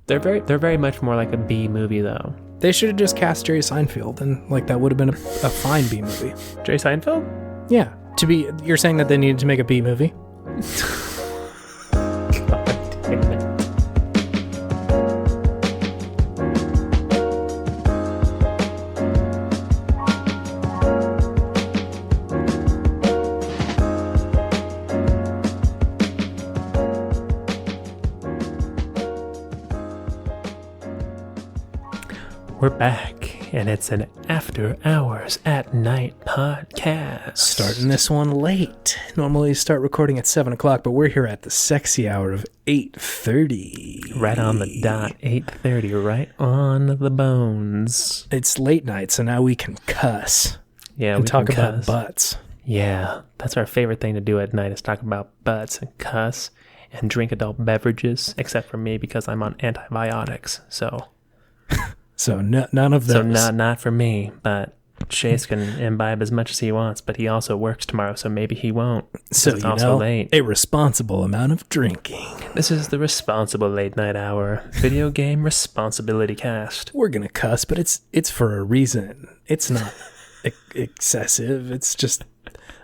They're very much more like a B movie though. They should have just cast Jerry Seinfeld, and like that would have been a fine B movie. Jerry Seinfeld? Yeah. You're saying that they needed to make a B movie? God damn it. We're back, and it's an After Hours at Night podcast. Starting this one late. Normally you start recording at 7 o'clock, but we're here at the sexy hour of 8:30. Right on the dot, 8:30, right on the bones. It's late night, so now we can cuss. Yeah, and we talk can about cuss. butts. Yeah, that's our favorite thing to do at night is talk about butts and cuss and drink adult beverages, except for me because I'm on antibiotics, so... So none of those. So not for me, but Chase can imbibe as much as he wants, but he also works tomorrow, so maybe he won't. So it's also late. A responsible amount of drinking. This is the responsible late night hour video game responsibility cast. We're gonna cuss, but it's for a reason. It's not excessive. It's just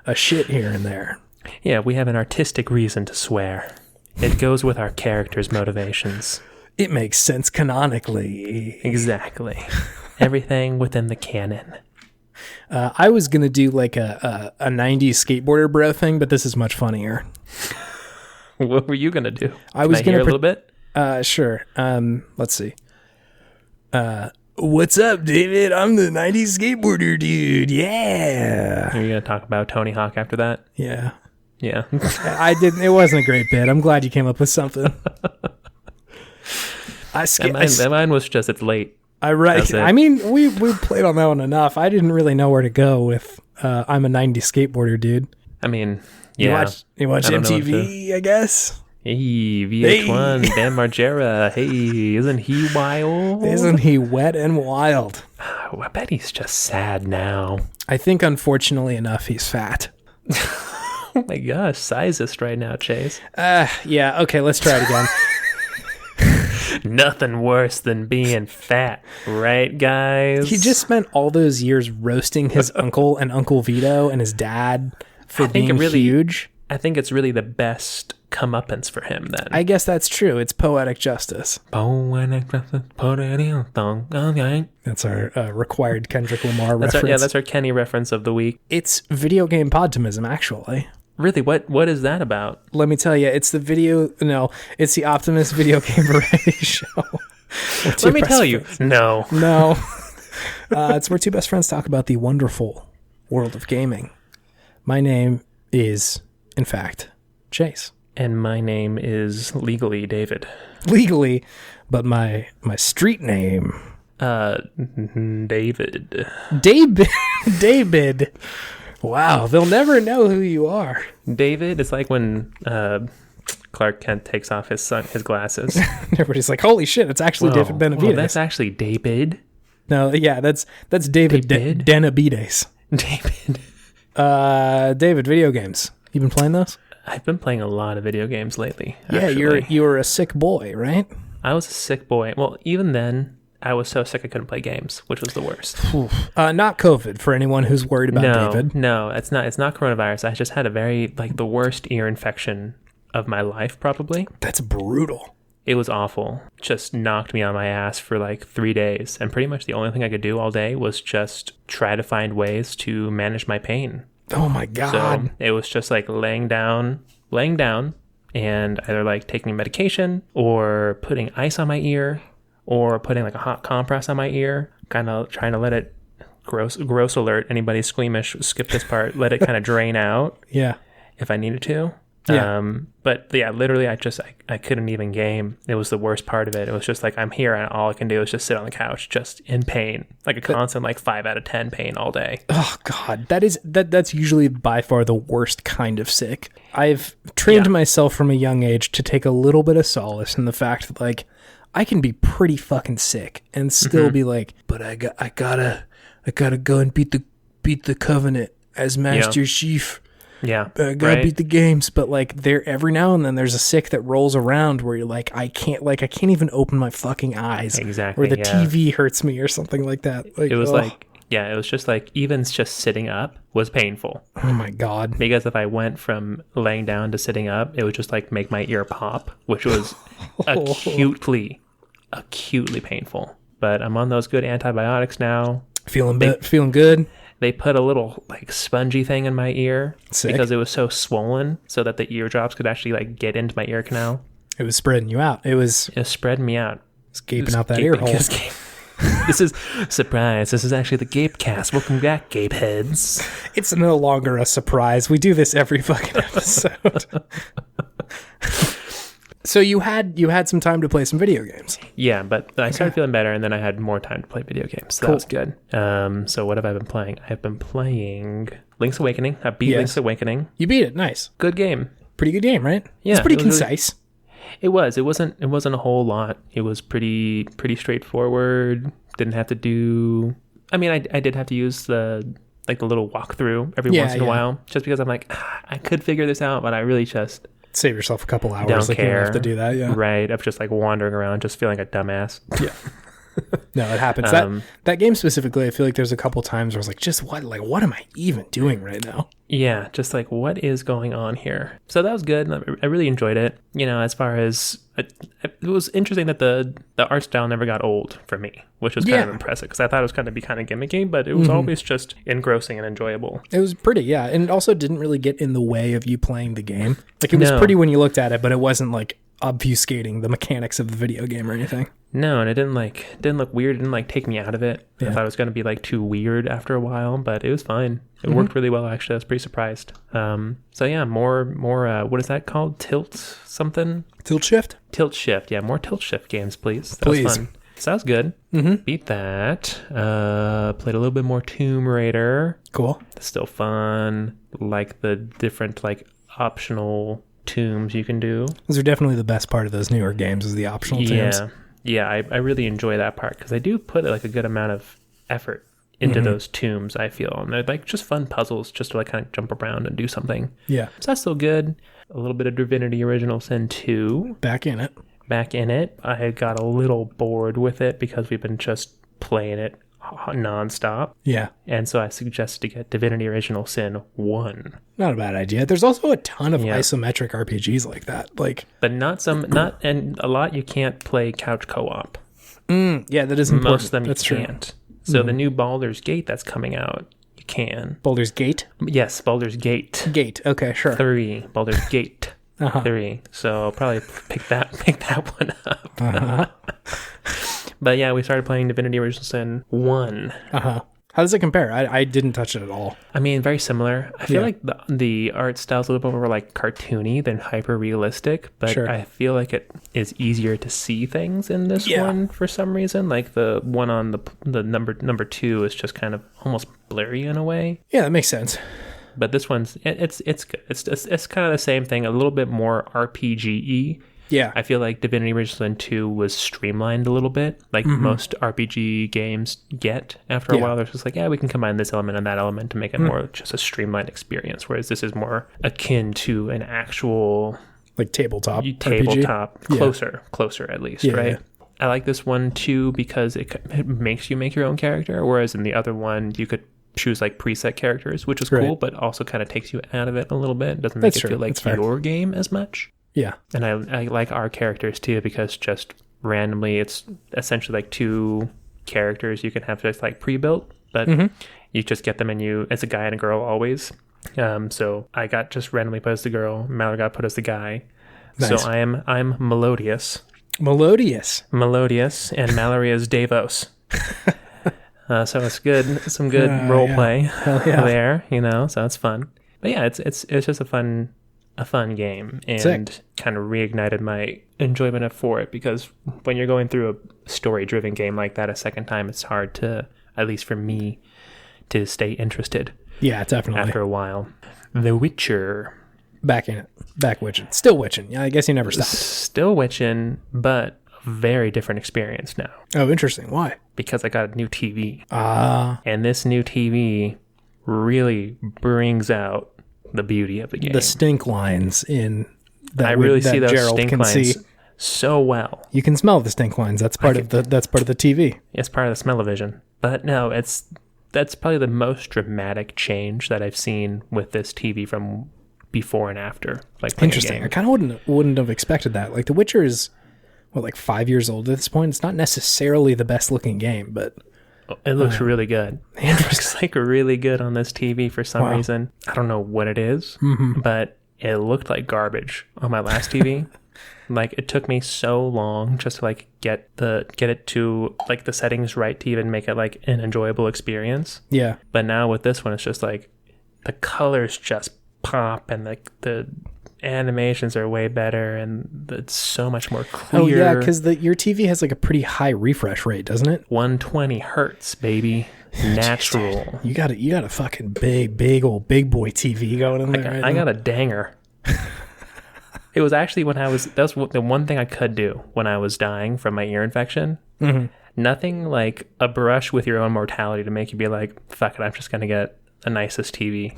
a shit here and there. Yeah, we have an artistic reason to swear. It goes with our characters' motivations. It makes sense canonically. Exactly. Everything within the canon. I was going to do like a 90s skateboarder bro thing, but this is much funnier. What were you going to do? I was going to hear a little bit? Sure. Let's see. What's up, David? I'm the 90s skateboarder dude. Yeah. Are you going to talk about Tony Hawk after that? Yeah. Yeah. I didn't. It wasn't a great bit. I'm glad you came up with something. Mine was just it's late. I mean, we played on that one enough. I didn't really know where to go with I'm a 90s skateboarder dude. I mean, yeah. You watch MTV, I guess? Hey, VH1, Dan Margera. Hey, isn't he wild? Isn't he wet and wild? Oh, I bet he's just sad now. I think, unfortunately enough, he's fat. Oh my gosh, sizest right now, Chase. Yeah, okay, let's try it again. Nothing worse than being fat, right, guys? He just spent all those years roasting his uncle and Uncle Vito and his dad for being huge. I think it's really the best comeuppance for him, then. I guess that's true. It's poetic justice. Poetic justice. That's our required Kendrick Lamar reference. That's our Kenny reference of the week. It's video game podtimism, actually. Really? What is that about? Let me tell you, it's the Optimist video game variety show. Let me tell you. No. It's where two best friends talk about the wonderful world of gaming. My name is, in fact, Chase. And my name is legally David. Legally, but my street name... David. David. Wow, they'll never know who you are. David, it's like when Clark Kent takes off his glasses. Everybody's like, holy shit, it's actually David Benavides. Oh, that's actually David. No, yeah, that's David Benavides. David. David, video games. You been playing those? I've been playing a lot of video games lately. Yeah, actually. you were a sick boy, right? I was a sick boy. Well, even then, I was so sick I couldn't play games, which was the worst. Not COVID for anyone who's worried about David. No, it's not coronavirus. I just had the worst ear infection of my life, probably. That's brutal. It was awful. Just knocked me on my ass for like 3 days. And pretty much the only thing I could do all day was just try to find ways to manage my pain. Oh my God. So it was just like laying down and either like taking medication or putting ice on my ear or putting like a hot compress on my ear, kind of trying to let it, gross alert, anybody squeamish, skip this part, let it kind of drain out. Yeah. If I needed to. Yeah. But yeah, literally I couldn't even game. It was the worst part of it. It was just like, I'm here and all I can do is just sit on the couch, just in pain, like a constant like 5 out of 10 pain all day. Oh God. That's usually by far the worst kind of sick. I've trained myself from a young age to take a little bit of solace in the fact that like, I can be pretty fucking sick and still be like, but I gotta go and beat the covenant as Master Chief. Yeah. Gotta beat the games. But like there, every now and then there's a sick that rolls around where you're like, I can't even open my fucking eyes. Exactly. Or the TV hurts me or something like that. Like, it was it was just like even just sitting up was painful. Oh my God. Because if I went from laying down to sitting up, it would just like make my ear pop, which was acutely painful. But I'm on those good antibiotics now. Feeling good. They put a little like spongy thing in my ear because it was so swollen, so that the eardrops could actually like get into my ear canal. It was spreading you out. It was spreading me out. It's gaping out that ear hole. This is surprise. This is actually the Gape Cast. Welcome back, Gape heads. It's no longer a surprise. We do this every fucking episode. So you had some time to play some video games. Yeah, but I started feeling better, and then I had more time to play video games. So that was good. So what have I been playing? I've been playing Link's Awakening. I beat Link's Awakening. You beat it. Nice. Good game. Pretty good game, right? Yeah, it's pretty concise. It was. It wasn't a whole lot. It was pretty straightforward. Didn't have to do. I mean, I did have to use the little walkthrough every once in a while, just because I'm like, I could figure this out, but I really just save yourself a couple hours. Don't care. You don't have to do that. Yeah. Right. Of just like wandering around, just feeling like a dumbass. Yeah. No, it happens. That game specifically, I feel like there's a couple times where I was like, just what am I even doing right now? Yeah, just like, what is going on here? So that was good. I really enjoyed it. You know, as far as it was interesting that the art style never got old for me, which was kind of impressive because I thought it was going to be kind of gimmicky, but it was always just engrossing and enjoyable. It was pretty, yeah, and it also didn't really get in the way of you playing the game. Like it was pretty when you looked at it, but it wasn't like obfuscating the mechanics of the video game or anything. No, and it didn't look weird. It didn't take me out of it. Yeah. I thought it was going to be too weird after a while, but it was fine. It worked really well, actually. I was pretty surprised. So yeah, more. What is that called? Tilt something? Tilt shift. Yeah, more tilt shift games, please. That was fun. So that was good. Beat that. Played a little bit more Tomb Raider. Cool. Still fun. Like the different optional tombs you can do. Those are definitely the best part of those newer games is the optional tombs. Yeah, I really enjoy that part because they do put a good amount of effort into those tombs, I feel. And they're just fun puzzles just to kind of jump around and do something. Yeah. So that's still good. A little bit of Divinity Original Sin 2. Back in it. I got a little bored with it because we've been just playing it nonstop. Yeah. And so I suggested to get Divinity Original Sin 1. Not a bad idea. There's also a ton of isometric RPGs like that. But and a lot you can't play couch co-op. Yeah, that is important. Most of them you can't. So the new Baldur's Gate that's coming out, you can. Baldur's Gate? Yes, Baldur's Gate. Okay, sure. 3. Baldur's Gate. 3. So I'll probably pick that one up. But yeah, we started playing Divinity Original Sin 1. How does it compare? I didn't touch it at all. I mean, very similar. I feel like the art style's a little bit more cartoony than hyper realistic, but I feel like it is easier to see things in this one for some reason. Like the one on the number 2 is just kind of almost blurry in a way. Yeah, that makes sense. But this one's it's good. It's kind of the same thing, a little bit more RPG-y. Yeah. I feel like Divinity Original Sin 2 was streamlined a little bit, like most RPG games get after a while. They're just we can combine this element and that element to make it more just a streamlined experience, whereas this is more akin to an actual tabletop RPG? Closer at least, right? Yeah. I like this one too because it makes you make your own character, whereas in the other one you could choose preset characters, which is cool, but also kind of takes you out of it a little bit. It doesn't make it feel like your game as much. Yeah. And I like our characters too because just randomly it's essentially 2 characters you can have just pre-built, but you just get them and it's a guy and a girl always. So I got just randomly put as the girl, Mallory got put as the guy. Nice. So I'm Melodious. Melodious, and Mallory is Davos. So it's good, some good role play there, so it's fun. But yeah, it's just a fun game and kind of reignited my enjoyment for it because when you're going through a story-driven game like that a second time, it's hard to, at least for me, to stay interested. Yeah, definitely. After a while. The Witcher. Back in it. Back witching. Still witching. Yeah, I guess you never stopped. Still witching, but a very different experience now. Oh, interesting. Why? Because I got a new TV. And this new TV really brings out the beauty of the game. The stink lines in that I really that see those Gerald stink can lines see. so well. You can smell the stink lines. That's part of the TV. It's part of the smell-o-vision. But no, that's probably the most dramatic change that I've seen with this TV from before and after. Like, interesting. I kind of wouldn't have expected that. Like, The Witcher is like 5 years old at this point. It's not necessarily the best looking game, but it looks really good. It looks like really good on this TV for some reason. I don't know what it is, but it looked like garbage on my last TV. Like, it took me so long just to like get it to like the settings right to even make it like an enjoyable experience. Yeah. But now with this one, it's just like the colors just pop and like the animations are way better and it's so much more clear. Oh yeah, because your TV has like a pretty high refresh rate, doesn't it? 120 hertz, baby. Natural. Jeez, you got a fucking big old big boy TV going in there. I got a danger. It was actually that's the one thing I could do when I was dying from my ear infection. Mm-hmm. Nothing like a brush with your own mortality to make you be like, fuck it, I'm just going to get the nicest TV.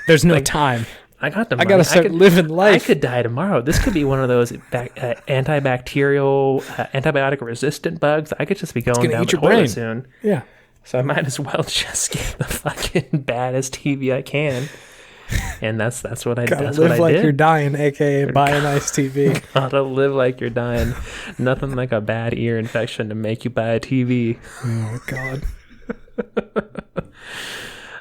There's no time. I got the money. I got to start living life. I could die tomorrow. This could be one of those antibacterial, antibiotic resistant bugs. I could just be going down the toilet soon. Yeah. So I might as well just get the fucking baddest TV I can. And that's what I did. Gotta live like you're dying, aka buy a nice TV. Gotta live like you're dying. Nothing like a bad ear infection to make you buy a TV. Oh God.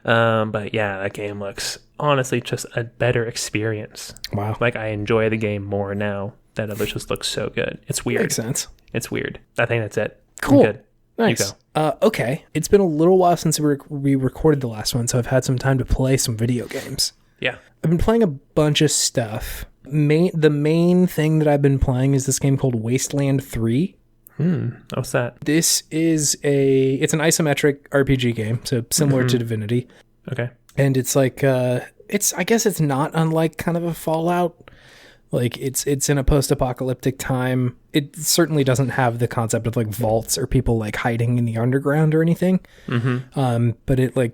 But yeah, that game looks honestly just a better experience. Wow. Like, I enjoy the game more now that it just looks so good. It's weird. Makes sense. It's weird. I think that's it. Cool. I'm good. Nice. You go. Okay. It's been a little while since we recorded the last one, so I've had some time to play some video games. Yeah. I've been playing a bunch of stuff. The main thing that I've been playing is this game called Wasteland 3. What's that? This is it's an isometric RPG game, so similar to Divinity. Okay. And it's like I guess it's not unlike kind of a Fallout. Like, it's in a post-apocalyptic time. It certainly doesn't have the concept of like vaults or people like hiding in the underground or anything. Mm-hmm. But it like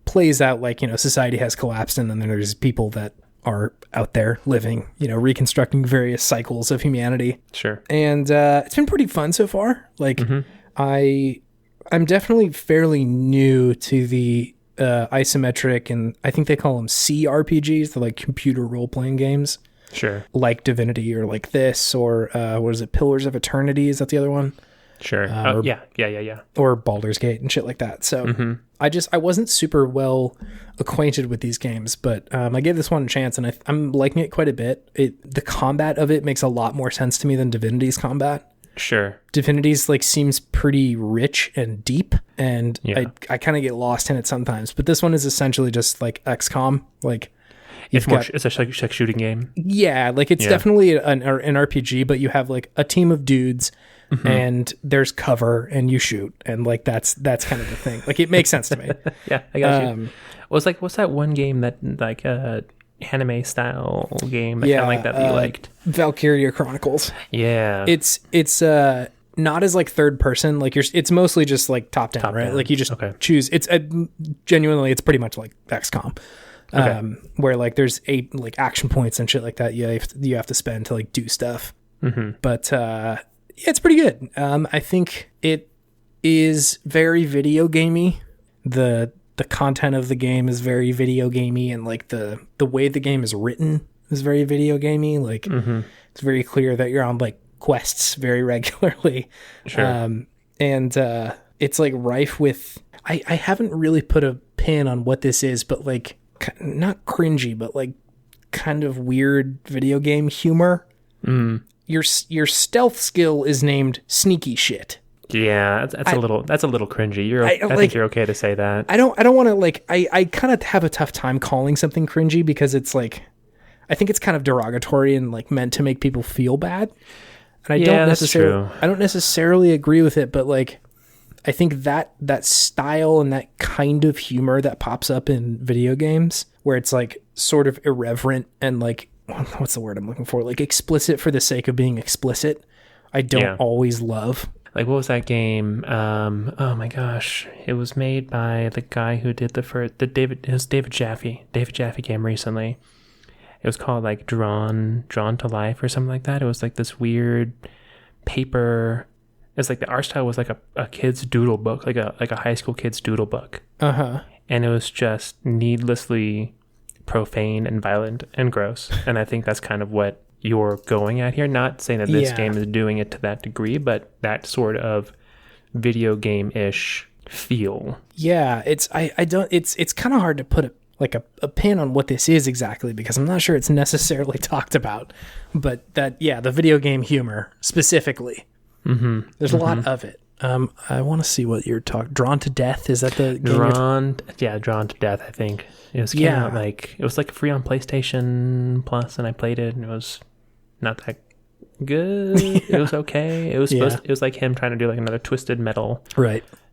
plays out like, society has collapsed and then there's people that are out there living, reconstructing various cycles of humanity. Sure. And it's been pretty fun so far. Like, I'm definitely fairly new to the isometric, and I think they call them CRPGs, the like computer role-playing games. Sure. Like Divinity or like this, or what is it, Pillars of Eternity? Is that the other one? Sure. Yeah. Or Baldur's Gate and shit like that. So I wasn't super well acquainted with these games, but I gave this one a chance, and I'm liking it quite a bit. The combat of it makes a lot more sense to me than Divinity's combat. Sure. Divinity's like seems pretty rich and deep, and I kind of get lost in it sometimes. But this one is essentially just like XCOM, like. It's a shooting game. Yeah, like it's definitely an RPG, but you have like a team of dudes and there's cover and you shoot, and like that's kind of the thing. Like, it makes sense to me. Yeah, I got you. What's that one game that like anime style game that kind of like that you liked? Valkyria Chronicles. Yeah. It's not as like third person, like it's mostly just like top down, right? Like you just choose. It's genuinely it's pretty much like XCOM. Where like there's 8 like action points and shit like that you have to spend to like do stuff. But it's pretty good. I think it is very video gamey. The content of the game is very video gamey, and like the way the game is written is very video gamey. Like it's very clear that you're on like quests very regularly. Sure. And it's like rife with I haven't really put a pin on what this is, but like not cringy, but like kind of weird video game humor. Your stealth skill is named sneaky shit. Yeah, that's a little cringy. I think you're okay to say that. I don't want to like. I kind of have a tough time calling something cringy because it's like, I think it's kind of derogatory and like meant to make people feel bad. And I don't necessarily agree with it, but like, I think that style and that kind of humor that pops up in video games, where it's like sort of irreverent and like, what's the word I'm looking for? Like explicit for the sake of being explicit, I don't always love. Like, what was that game? Oh my gosh, it was made by the guy who did David Jaffe game recently. It was called like Drawn to Life or something like that. It was like this weird paper. It's like the art style was like a kid's doodle book, like a high school kid's doodle book. And it was just needlessly profane and violent and gross. And I think that's kind of what you're going at here. Not saying that this game is doing it to that degree, but that sort of video game-ish feel. Yeah, it's kind of hard to put a pin on what this is exactly, because I'm not sure it's necessarily talked about. But the video game humor specifically. There's a lot of it. I want to see what you're talking. Drawn to Death, is that the game? Drawn to Death. I think it was came out it was like free on PlayStation Plus, and I played it, and it was not that good. It was okay. It was it was like him trying to do like another Twisted Metal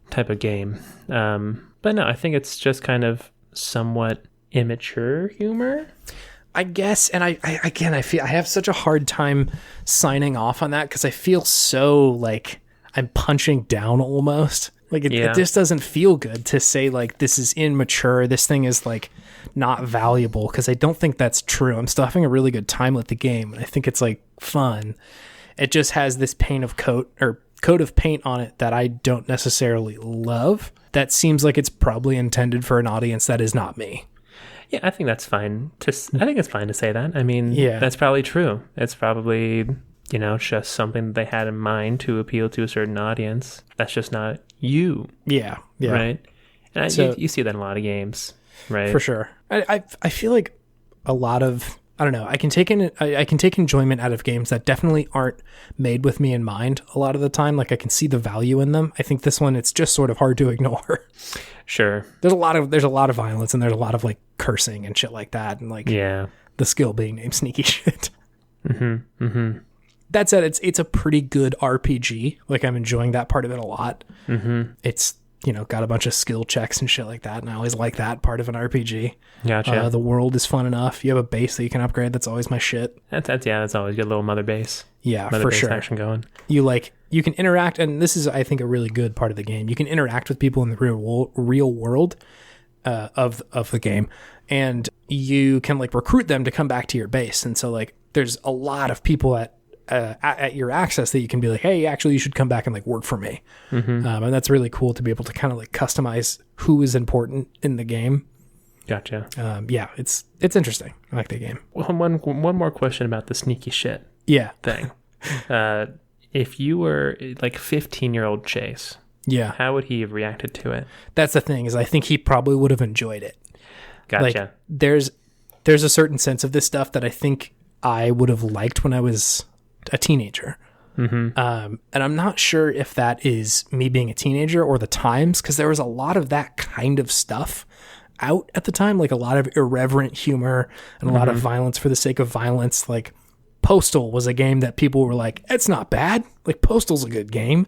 type of game. But no, I think it's just kind of somewhat immature humor, I guess. And I feel I have such a hard time signing off on that, because I feel so like I'm punching down almost. Like it just doesn't feel good to say like this is immature, this thing is like not valuable, because I don't think that's true. I'm still having a really good time with the game, and I think it's like fun. It just has this coat of paint on it that I don't necessarily love. That seems like it's probably intended for an audience that is not me. Yeah, I think that's fine. I think it's fine to say that. I mean, that's probably true. It's probably, just something that they had in mind to appeal to a certain audience. That's just not you. Yeah. Right? And you see that in a lot of games, right? For sure. I feel like a lot of, I don't know, I can take enjoyment out of games that definitely aren't made with me in mind a lot of the time. Like I can see the value in them. I think this one, it's just sort of hard to ignore. Sure. There's a lot of violence, and there's a lot of like cursing and shit like that, and like the skill being named sneaky shit. That said, it's a pretty good RPG. Like I'm enjoying that part of it a lot. It's got a bunch of skill checks and shit like that, and I always like that part of an RPG. Gotcha. The world is fun enough. You have a base that you can upgrade. That's always my shit. That's always a good little mother base. Yeah, mother for base sure. Action going. You can interact, and this is, I think, a really good part of the game. You can interact with people in the real world of the game, and you can like recruit them to come back to your base. And so like, there's a lot of people at your access that you can be like, hey, actually, you should come back and like work for me. And that's really cool to be able to kind of like customize who is important in the game. Gotcha. It's interesting. I like the game. Well, one more question about the sneaky shit thing. If you were like 15-year-old Chase, how would he have reacted to it? That's the thing, is I think he probably would have enjoyed it. Gotcha. Like, there's a certain sense of this stuff that I think I would have liked when I was a teenager. And I'm not sure if that is me being a teenager or the times, because there was a lot of that kind of stuff out at the time, like a lot of irreverent humor and a lot of violence for the sake of violence. Like Postal was a game that people were like, it's not bad. Like Postal's a good game,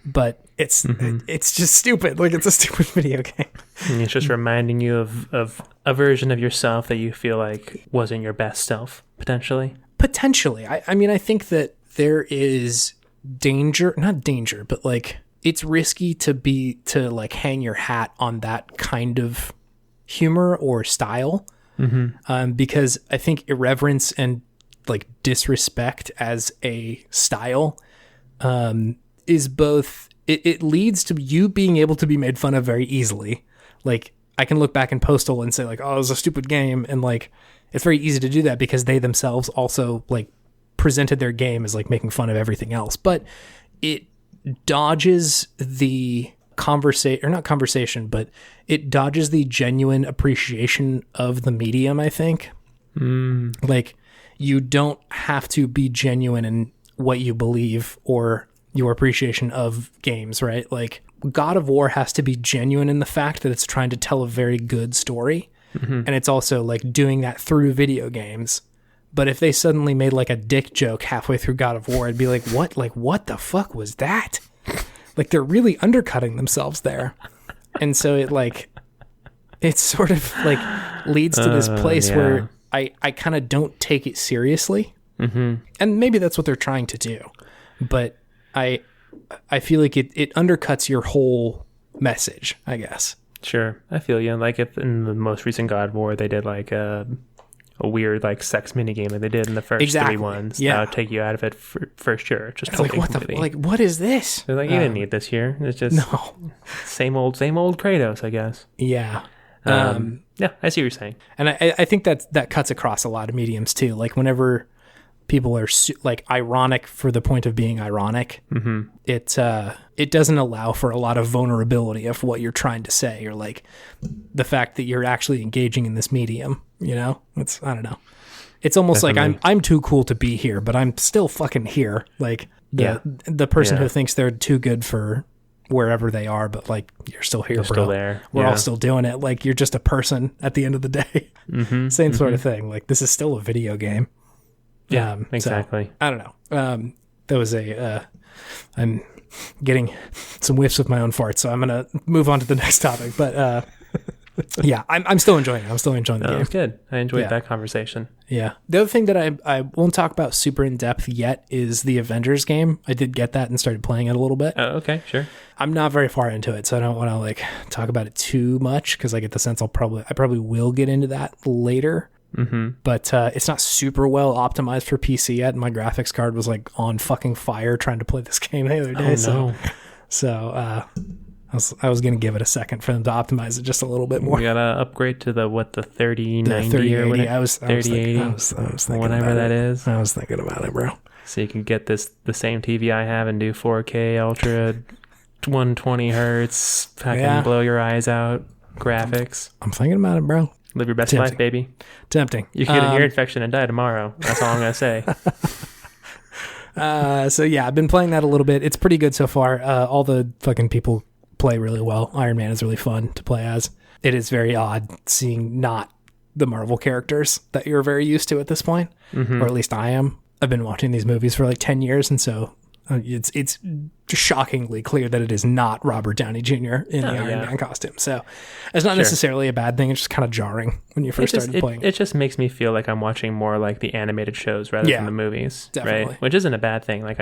but it's just stupid. Like it's a stupid video game. And it's just reminding you of a version of yourself that you feel like wasn't your best self, potentially. I mean, I think that there is not danger, but like it's risky to like hang your hat on that kind of humor or style. Because I think irreverence and like disrespect as a style is both, it leads to you being able to be made fun of very easily. Like I can look back in Postal and say like, oh, it was a stupid game, and like it's very easy to do that because they themselves also like presented their game as like making fun of everything else. But it dodges the it dodges the genuine appreciation of the medium, I think. Like you don't have to be genuine in what you believe or your appreciation of games, right? Like God of War has to be genuine in the fact that it's trying to tell a very good story. And it's also like doing that through video games. But if they suddenly made like a dick joke halfway through God of War, I'd be like, what? Like, what the fuck was that? Like, they're really undercutting themselves there. And so it sort of like leads to this place where I kind of don't take it seriously. And maybe that's what they're trying to do. But I feel like it undercuts your whole message, I guess. Sure, I feel you. Like if in the most recent God of War, they did like a weird like sex minigame that they did in the first three ones. Yeah, that would take you out of it for sure. Just it's totally like what is this? They're like, you didn't need this here. It's just same old Kratos, I guess. Yeah. Yeah, I see what you're saying, and I think that cuts across a lot of mediums too. Like whenever people are like ironic for the point of being ironic, it doesn't allow for a lot of vulnerability of what you're trying to say, or like the fact that you're actually engaging in this medium. You know, I don't know. It's almost Definitely. like I'm too cool to be here, but I'm still fucking here. Like the person who thinks they're too good for wherever they are, but like you're still here, you're bro. Still there. We're all still doing it. Like you're just a person at the end of the day. Same sort of thing. Like this is still a video game. Yeah, exactly. So, I don't know. That was I'm getting some whiffs of my own farts, so I'm gonna move on to the next topic. But yeah, I'm still enjoying it. I'm still enjoying the game. That's good. I enjoyed that conversation. Yeah. The other thing that I won't talk about super in depth yet is the Avengers game. I did get that and started playing it a little bit. Oh, okay, sure. I'm not very far into it, so I don't want to like talk about it too much because I get the sense I probably will get into that later. But it's not super well optimized for PC yet. And my graphics card was like on fucking fire trying to play this game the other day. So I was going to give it a second for them to optimize it just a little bit more. We got to upgrade to the 3090 3080. or whatever. I was thinking whatever that is. I was thinking about it, bro. So you can get the same TV I have and do 4K Ultra 120 hertz, fucking blow your eyes out graphics. I'm thinking about it, bro. Live your best life, baby. Tempting. You can get an ear infection and die tomorrow. That's all I'm going to say. So yeah, I've been playing that a little bit. It's pretty good so far. All the fucking people play really well. Iron Man is really fun to play as. It is very odd seeing not the Marvel characters that you're very used to at this point, or at least I am. I've been watching these movies for like 10 years, and so it's shockingly clear that it is not Robert Downey Jr. in the Iron Man costume. So it's not necessarily a bad thing. It's just kind of jarring when you first started playing. It just makes me feel like I'm watching more like the animated shows rather than the movies, definitely. Right? Which isn't a bad thing. Like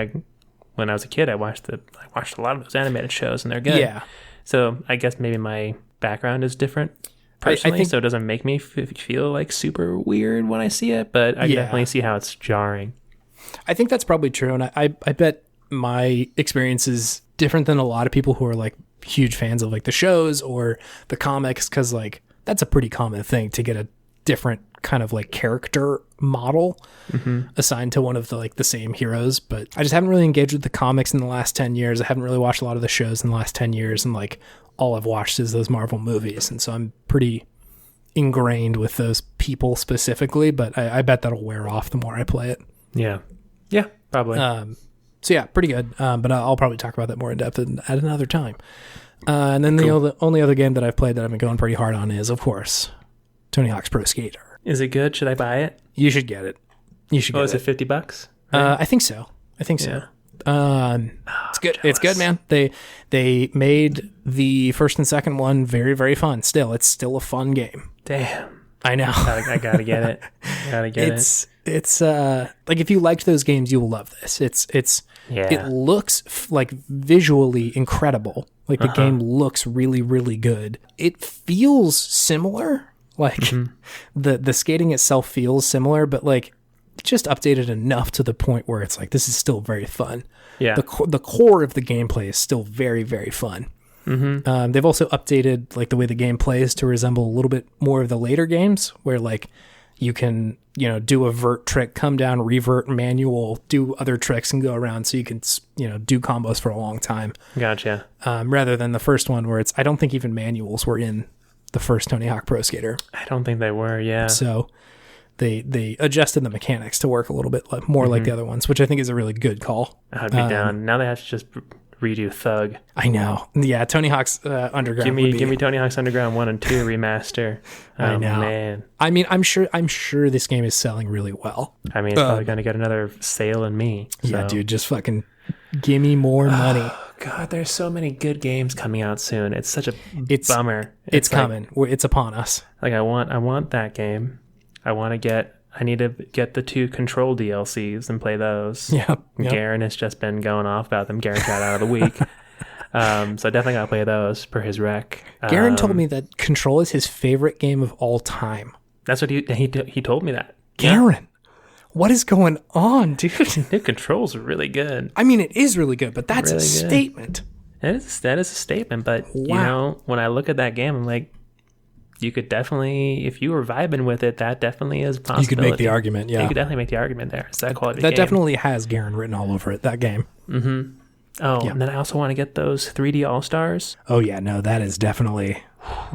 when I was a kid, I watched a lot of those animated shows, and they're good. Yeah. So I guess maybe my background is different personally, I think, so it doesn't make me feel like super weird when I see it, but I definitely see how it's jarring. I think that's probably true, and I bet my experience is different than a lot of people who are like huge fans of like the shows or the comics, because like that's a pretty common thing to get a different kind of like character model assigned to one of the like the same heroes. But I just haven't really engaged with the comics in the last 10 years. I haven't really watched a lot of the shows in the last 10 years, and like all I've watched is those Marvel movies, and so I'm pretty ingrained with those people specifically, but I bet that'll wear off the more I play it. Yeah probably. So yeah, pretty good. But I'll probably talk about that more in depth at another time. And then the only other game that I've played that I've been going pretty hard on is, of course, Tony Hawk's Pro Skater. Is it good? Should I buy it? You should get it. Is it $50? Right? I think so. Yeah. It's good. It's good, man. They made the first and second one very, very fun. It's still a fun game. Damn. I know. I gotta get it. It's like if you liked those games, you will love this. It looks like visually incredible. Like the game looks really, really good. It feels similar. Like the skating itself feels similar, but like just updated enough to the point where it's like this is still very fun. Yeah. The core of the gameplay is still very, very fun. They've also updated like the way the game plays to resemble a little bit more of the later games, where like you can do a vert trick, come down, revert, manual, do other tricks, and go around, so you can do combos for a long time. Gotcha. Rather than the first one where I don't think even manuals were in the first Tony Hawk Pro Skater. I don't think they were. Yeah. So they adjusted the mechanics to work a little bit more like the other ones, which I think is a really good call. I'd be down. Now they have to just redo Thug. I know. Yeah, Tony Hawk's Underground. Give me Tony Hawk's Underground 1 and 2 remaster. I know. Man. I mean, I'm sure this game is selling really well. I mean, it's probably going to get another sale in me. So. Yeah, dude, just fucking give me more money. God, there's so many good games coming out soon. It's such a bummer. It's coming. It's upon us. Like I want that game. I want to get I need to get the 2 Control DLCs and play those. Yep. Garen has just been going off about them. Garen got out of the week. So definitely gotta play those per his rec. Garen told me that Control is his favorite game of all time. That's what he told me that. Garen, what is going on, dude? The Control's really good. I mean, it is really good, but that's Really a good. statement. That is a statement, but you Wow. know, when I look at that game, I'm like, you could definitely, if you were vibing with it, that definitely is a possibility. You could make the argument, yeah. You could definitely make the argument there. It's that quality That game. definitely has Garen written all over it, that game. Oh, and then I also want to get those 3D All-Stars. Oh, yeah, no, that is definitely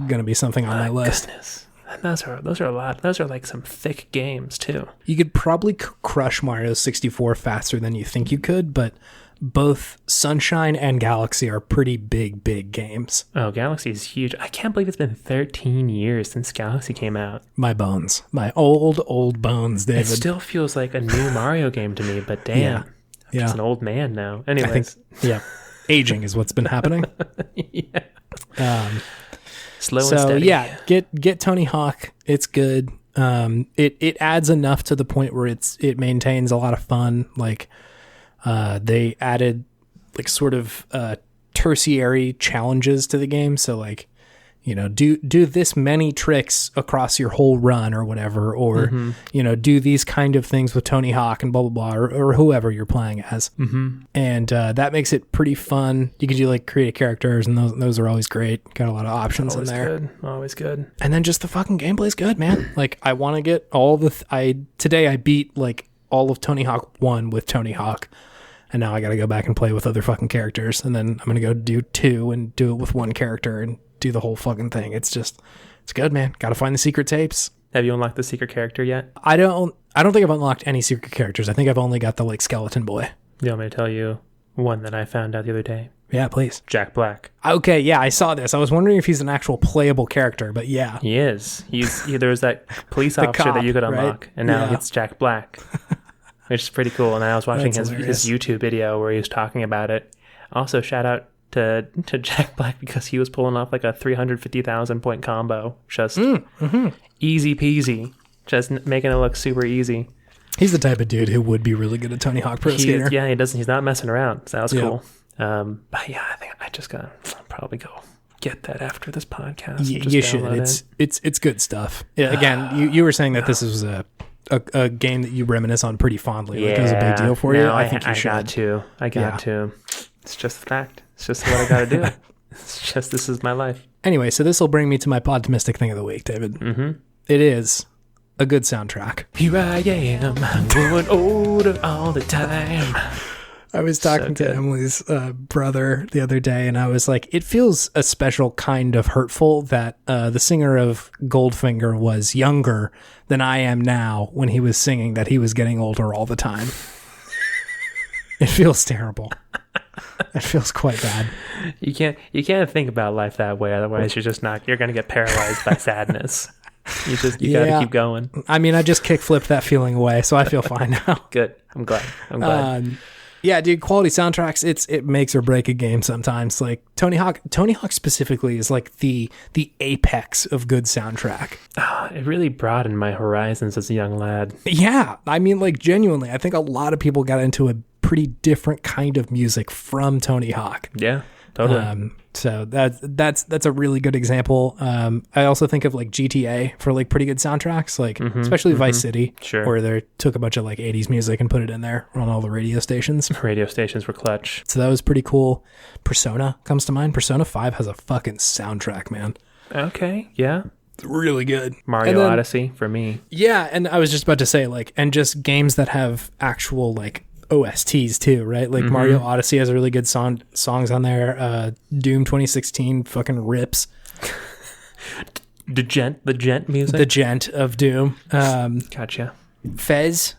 going to be something on my list. Goodness. Those are a lot. Those are like some thick games, too. You could probably crush Mario 64 faster than you think you could, but both Sunshine and Galaxy are pretty big games. Oh, Galaxy is huge. I can't believe it's been 13 years since Galaxy came out. My bones. My old bones, David. It still feels like a new Mario game to me, but damn. Yeah. I'm just an old man now. Anyways. I think, yeah. Aging is what's been happening. Yeah. Slow and So steady. yeah, get Tony Hawk. It's good. It adds enough to the point where it maintains a lot of fun. Like they added like sort of tertiary challenges to the game. So like, you know, do this many tricks across your whole run or whatever, or you know, do these kind of things with Tony Hawk and blah blah blah, or whoever you're playing as. And that makes it pretty fun. You can do like create characters, and those are always great. Got a lot of options Always in there. good. Always good. And then just the fucking gameplay's good, man. Like I want to get all the today I beat like all of Tony Hawk 1 with Tony Hawk, and now I got to go back and play with other fucking characters, and then I'm going to go do 2 and do it with one character and do the whole fucking thing. It's good, man. Got to find the secret tapes. Have you unlocked the secret character yet? I don't think I've unlocked any secret characters. I think I've only got the like skeleton boy. You want me to tell you one that I found out the other day? Yeah, please. Jack Black. Okay, yeah, I saw this. I was wondering if he's an actual playable character, but yeah. He is. There was that police officer cop, that you could right? unlock, and now Yeah. it's Jack Black, which is pretty cool. And I was watching That's his hilarious. YouTube video where he was talking about it. Also, shout out to Jack Black because he was pulling off like a 350,000 point combo. Just easy peasy. Just making it look super easy. He's the type of dude who would be really good at Tony Hawk Pro Skater. Yeah, he's not messing around. So that was Yeah. cool. But yeah, I think I just gotta probably go get that after this podcast. You Just should. download It's good stuff. Yeah, again, you were saying that this was a game that you reminisce on pretty fondly. Like it was a big deal for you. No, I think you should. I got to. It's just a fact. It's just what I got to do. It's just, this is my life. Anyway, so this will bring me to my Podtimists thing of the week, David. Mm-hmm. It is a good soundtrack. Here I am, growing older all the time. I was talking to good. Emily's brother the other day, and I was like, it feels a special kind of hurtful that the singer of Goldfinger was younger than I am now when he was singing that he was getting older all the time. It feels terrible. It feels quite bad. You can't think about life that way, otherwise you're gonna get paralyzed by sadness. You gotta keep going. I mean, I just kick-flipped that feeling away, so I feel fine now. Good. I'm glad. Yeah, dude, quality soundtracks, it makes or break a game sometimes. Like Tony Hawk specifically is like the apex of good soundtrack. It really broadened my horizons as a young lad. Yeah, I mean, like genuinely, I think a lot of people got into a pretty different kind of music from Tony Hawk. Yeah, totally. So that's a really good example. I also think of like GTA for like pretty good soundtracks, like especially Vice City, Sure. where they took a bunch of like 80s music and put it in there on all the radio stations. Radio stations were clutch. So that was pretty cool. Persona comes to mind. Persona 5 has a fucking soundtrack, man. Okay, yeah. It's really good. Mario Odyssey for me. Yeah, and I was just about to say like, and just games that have actual like OSTs too, right? Like Mario Odyssey has a really good songs on there. Doom 2016 fucking rips. The gent music. The gent of Doom. Gotcha. Fez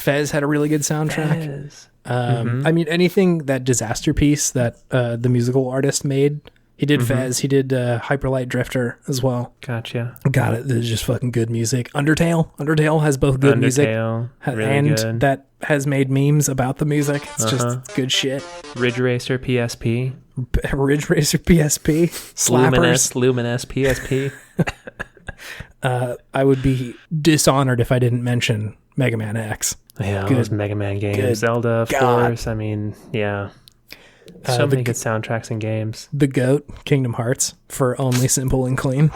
had a really good soundtrack. Yes. I mean, anything that Disaster Piece that the musical artist made. He did Fez. He did Hyperlight Drifter as well. Gotcha. Got it. There's just fucking good music. Undertale has both good music Really and good. that has made memes about the music. It's just good shit. Ridge Racer PSP. Ridge Racer PSP. Slappers. Luminous PSP. I would be dishonored if I didn't mention Mega Man X. Yeah, those Mega Man games. Zelda, of course. I mean, yeah. So many good soundtracks and games. The GOAT, Kingdom Hearts, for Only Simple and Clean.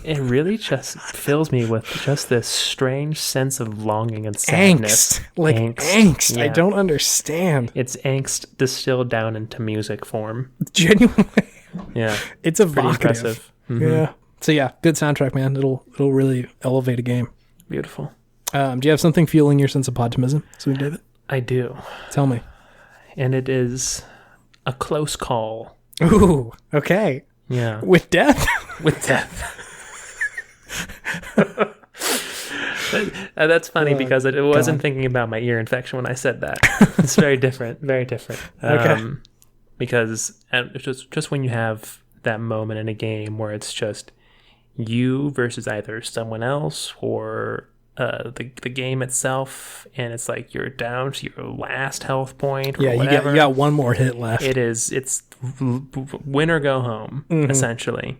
It really just fills me with just this strange sense of longing and sadness. Angst. Yeah. I don't understand. It's angst distilled down into music form. Genuinely. Yeah. It's evocative. Impressive. Mm-hmm. Yeah. So yeah, good soundtrack, man. It'll really elevate a game. Beautiful. Do you have something fueling your sense of Podtimism, Sweet David? I do. Tell me. And it is a close call. Ooh, okay. Yeah. With death? With death. That's funny because I wasn't thinking about my ear infection when I said that. It's very different. Very different. Okay. Because just when you have that moment in a game where it's just you versus either someone else or the game itself, and it's like you're down to your last health point or whatever. You got one more hit left. It's win or go home, essentially.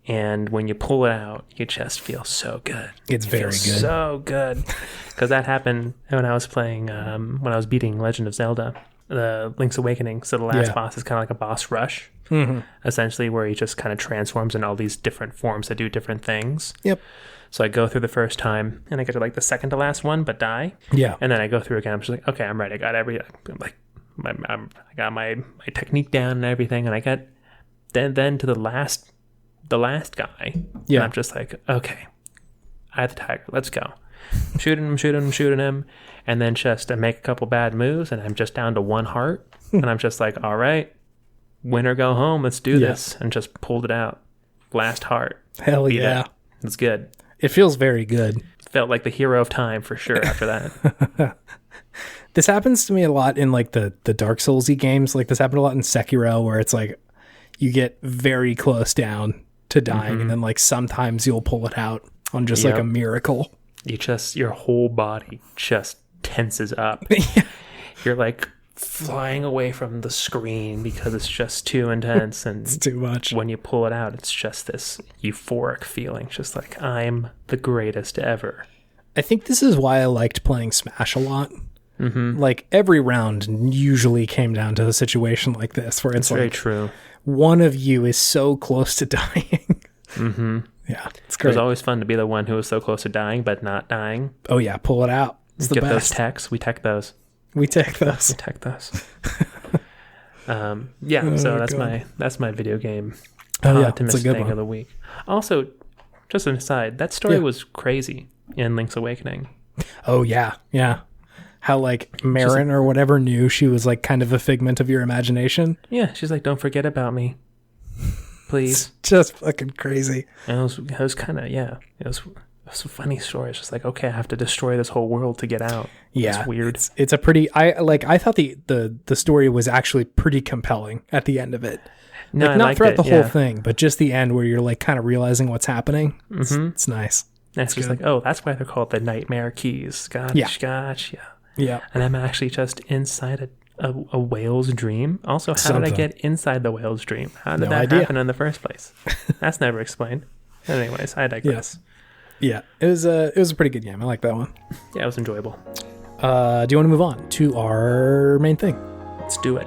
And when you pull it out, you just feel so good. It's very good. So good. Because that happened when I was playing, when I was beating Legend of Zelda, the Link's Awakening. So the last boss is kind of like a boss rush, essentially, where he just kind of transforms in all these different forms that do different things. Yep. So I go through the first time, and I get to like the second to last one, but die. Yeah. And then I go through again. I'm just like, okay, I'm ready. I got I got my technique down and everything, and I got then to the last guy. Yeah. And I'm just like, okay, I have the tiger. Let's go. Shooting him. And then just make a couple bad moves, and I'm just down to one heart. And I'm just like, all right, win or go home. Let's do this. And just pulled it out. Last heart. Hell yeah. It's good. It feels very good. Felt like the hero of time for sure after that. This happens to me a lot in like the Dark Souls-y games. Like this happened a lot in Sekiro, where it's like you get very close to dying, and then like sometimes you'll pull it out on just like a miracle. Your whole body just tenses up. You're like flying away from the screen because it's just too intense, and it's too much. When you pull it out, it's just this euphoric feeling, just like I'm the greatest ever. I think this is why I liked playing Smash a lot. Like every round usually came down to a situation like this where it's like very true. One of you is so close to dying. Yeah, it's great. It was always fun to be the one who was so close to dying but not dying. Oh yeah, pull it out. It's the best. Those techs. We tech those. Yeah, so that's my video game optimistic thing of the week. Also, just an aside, that story was crazy in Link's Awakening. Oh yeah. How like Marin or whatever knew she was like kind of a figment of your imagination. Yeah, she's like, don't forget about me, please. It's just fucking crazy. And it was kind of it was a funny story. It's just like, okay, I have to destroy this whole world to get out. Yeah, it's weird. It's a pretty. I thought the story was actually pretty compelling at the end of it. No, like, not throughout the whole thing, but just the end where you're like kind of realizing what's happening. It's nice. And it's just like, oh, that's why they're called the Nightmare Keys. Gotcha. Yeah. And I'm actually just inside a whale's dream. Also, how did I get inside the whale's dream? How did that happen in the first place? That's never explained. Anyways, I digress. Yeah. It was a pretty good game. I like that one. Yeah, it was enjoyable. Do you want to move on to our main thing? Let's do it.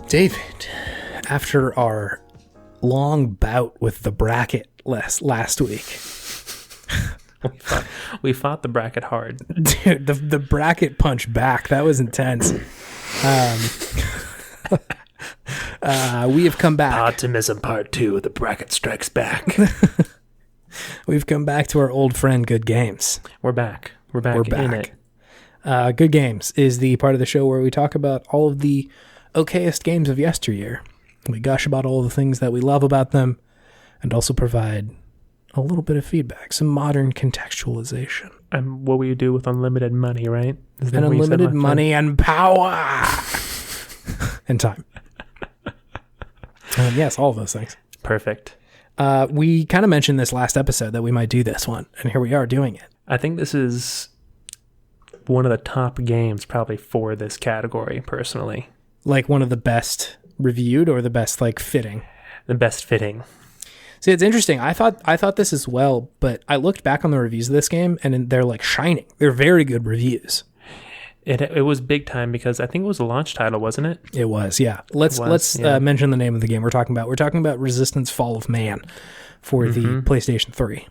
David, after our long bout with the bracket last week, we fought the bracket hard. Dude, the bracket punch back, that was intense. We have come back. Optimism Part 2, the bracket strikes back. We've come back to our old friend Good Games. We're back in it. Good Games is the part of the show where we talk about all of the okayest games of yesteryear. We gush about all the things that we love about them and also provide a little bit of feedback, some modern contextualization. And what we do with unlimited money, right? And unlimited money and power and time. Yes, all of those things. Perfect. We kind of mentioned this last episode that we might do this one, and here we are doing it. I think this is one of the top games probably for this category, personally. Like one of the best reviewed or the best like fitting? The best fitting. See, it's interesting. I thought this as well, but I looked back on the reviews of this game, and they're like shining. They're very good reviews. It was big time because I think it was a launch title, wasn't it? It was, yeah. Let's mention the name of the game we're talking about. We're talking about Resistance: Fall of Man for the PlayStation 3.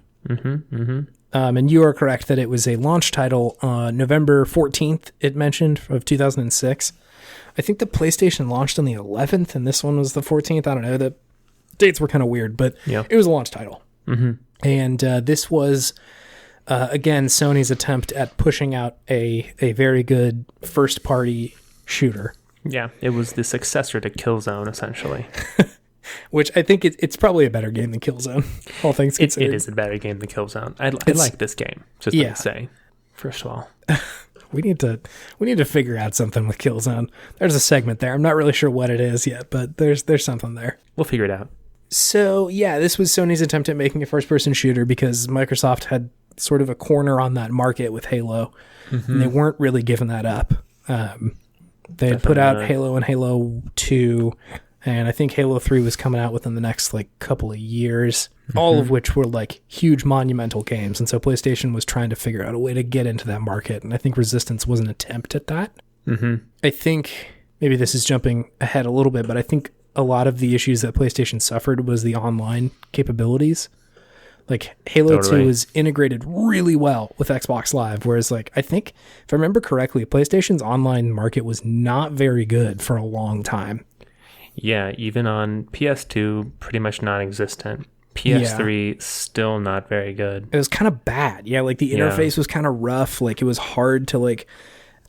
And you are correct that it was a launch title on November 14th, it mentioned, of 2006. I think the PlayStation launched on the 11th, and this one was the 14th. I don't know. The dates were kind of weird, but it was a launch title. And this was, again, Sony's attempt at pushing out a very good first-party shooter. Yeah, it was the successor to Killzone, essentially. Which I think it's probably a better game than Killzone, all things considered. It is a better game than Killzone. I like this game, just to say, first of all. We need to figure out something with Killzone. There's a segment there. I'm not really sure what it is yet, but there's something there. We'll figure it out. So, yeah, this was Sony's attempt at making a first-person shooter because Microsoft had sort of a corner on that market with Halo, and they weren't really giving that up. They had put out Halo and Halo 2, and I think Halo 3 was coming out within the next couple of years, all of which were huge monumental games. And so PlayStation was trying to figure out a way to get into that market. And I think Resistance was an attempt at that. I think maybe this is jumping ahead a little bit, but I think a lot of the issues that PlayStation suffered was the online capabilities. Halo 2 is integrated really well with Xbox Live, whereas I think, if I remember correctly, PlayStation's online market was not very good for a long time. Yeah, even on PS2, pretty much non-existent. PS3, still not very good. It was kind of bad. Yeah, the interface was kind of rough. It was hard to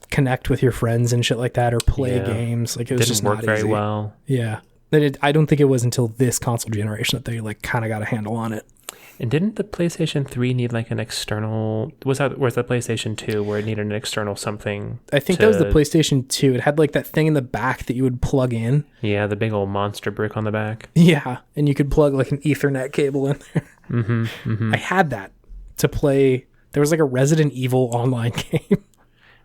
connect with your friends and shit like that or play games. It was just not easy. Didn't work very well. Yeah. I don't think it was until this console generation that they kind of got a handle on it. And didn't the PlayStation 3 need an external... Was that the PlayStation 2 where it needed an external something? I think that was the PlayStation 2. It had that thing in the back that you would plug in. Yeah, the big old monster brick on the back. Yeah, and you could plug an Ethernet cable in there. I had that to play. There was a Resident Evil online game.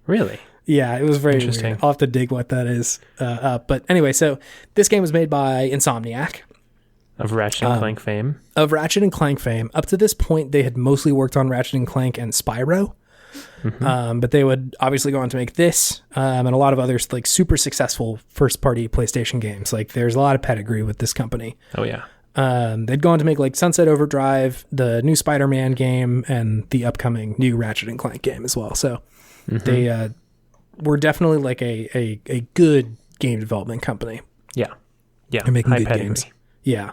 Really? Yeah, it was very interesting. Weird. I'll have to dig what that is up. But anyway, so this game was made by Insomniac. Of Ratchet and Clank fame. Of Ratchet and Clank fame. Up to this point, they had mostly worked on Ratchet and Clank and Spyro. But they would obviously go on to make this and a lot of others, super successful first-party PlayStation games. There's a lot of pedigree with this company. Oh, yeah. They'd go on to make Sunset Overdrive, the new Spider-Man game, and the upcoming new Ratchet and Clank game as well. So they were definitely a good game development company. Yeah. Yeah. And making good games. Yeah.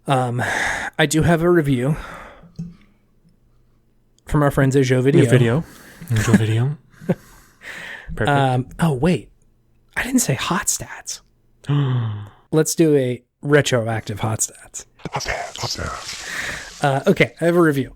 I do have a review from our friends at Joe Video. Joe Video. Perfect. Oh, wait. I didn't say hot stats. Let's do a retroactive hot stats. Okay, I have a review.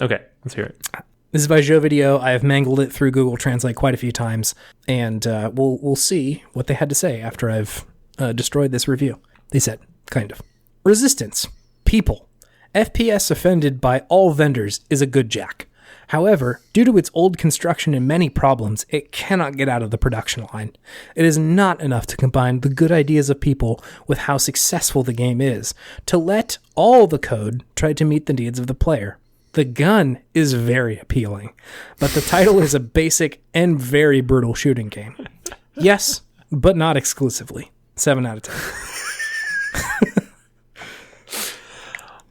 Okay, let's hear it. This is by Joe Video. I have mangled it through Google Translate quite a few times, and we'll see what they had to say after I've destroyed this review. They said, kind of. Resistance. People. FPS offended by all vendors is a good jack. However, due to its old construction and many problems, it cannot get out of the production line. It is not enough to combine the good ideas of people with how successful the game is, to let all the code try to meet the needs of the player. The gun is very appealing, but the title is a basic and very brutal shooting game. Yes, but not exclusively. 7 out of 10.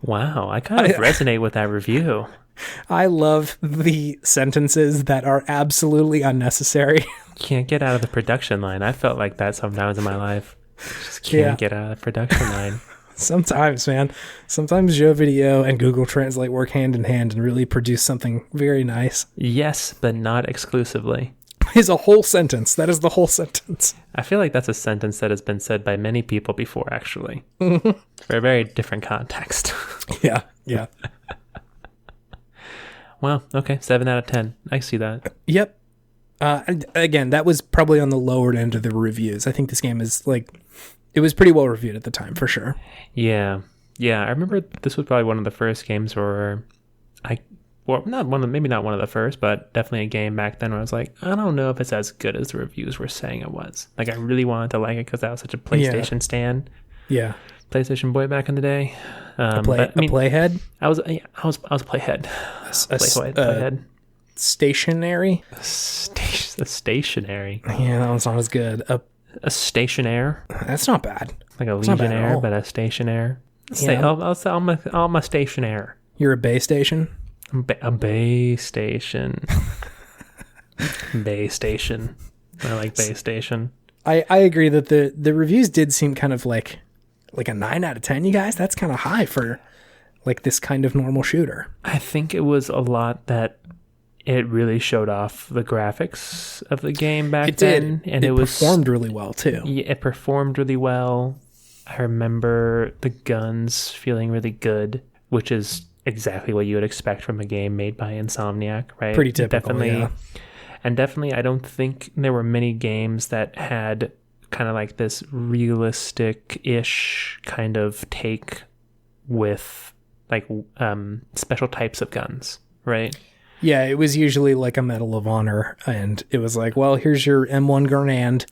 Wow, I kind of resonate with that review. I love the sentences that are absolutely unnecessary. Can't get out of the production line. I felt like that sometimes in my life. Just can't get out of the production line. Sometimes, man. Sometimes Joe Video and Google Translate work hand in hand and really produce something very nice. Yes, but not exclusively. Is a whole sentence. That is the whole sentence. I feel like that's a sentence that has been said by many people before, actually. For a very different context. Yeah. Well, okay, 7 out of 10. I see that. Yep. And again, that was probably on the lower end of the reviews. I think this game is it was pretty well reviewed at the time, for sure. Yeah. Yeah, I remember this was probably one of the first games where maybe not one of the first, but definitely a game back then where I was like, I don't know if it's as good as the reviews were saying it was. Like, I really wanted to like it because I was such a PlayStation stan. Yeah. PlayStation boy back in the day. Playhead? I was a playhead. Playhead. Stationary? Stationary. Yeah, that one's not as good. A stationaire. That's not bad. Like a legionnaire, but a stationaire. I'm a stationaire. You're a bay station? A bay station. Bay station. I like bay station. I agree that the reviews did seem kind of like a 9 out of 10, you guys. That's kind of high for like this kind of normal shooter. I think it was a lot that it really showed off the graphics of the game back then. And it performed really well too. Yeah, it performed really well. I remember the guns feeling really good, which is exactly what you would expect from a game made by Insomniac, right? Pretty typical, yeah. And definitely, I don't think there were many games that had kind of like this realistic-ish kind of take with like special types of guns, right? Yeah, it was usually like a Medal of Honor, and it was like, well, here's your M1 Garand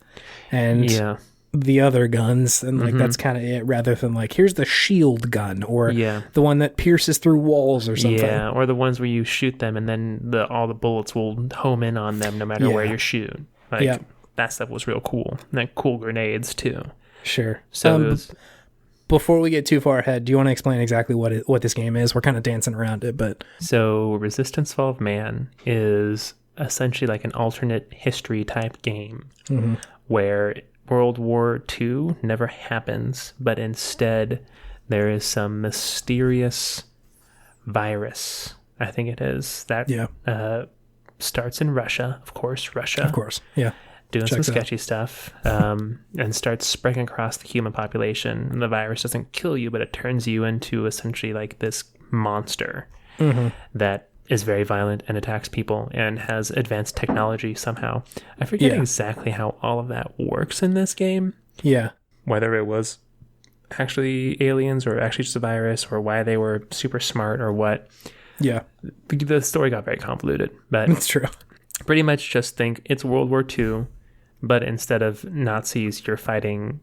and the other guns, and like that's kind of it, rather than like, here's the shield gun, or the one that pierces through walls or something. Yeah, or the ones where you shoot them and then all the bullets will home in on them no matter where you're shooting. Like, that stuff was real cool. And then cool grenades too. Sure. So before we get too far ahead, do you want to explain exactly what this game is? We're kind of dancing around it, but... So Resistance Fall of Man is essentially like an alternate history type game where World War II never happens, but instead there is some mysterious virus, I think it is, that starts in Russia, of course, doing some sketchy stuff, and starts spreading across the human population. And the virus doesn't kill you, but it turns you into essentially like this monster that is very violent and attacks people and has advanced technology somehow. I forget exactly how all of that works in this game. Yeah. Whether it was actually aliens or actually just a virus, or why they were super smart or what. Yeah. The story got very convoluted, but it's true. Pretty much just think it's World War II, but instead of Nazis, you're fighting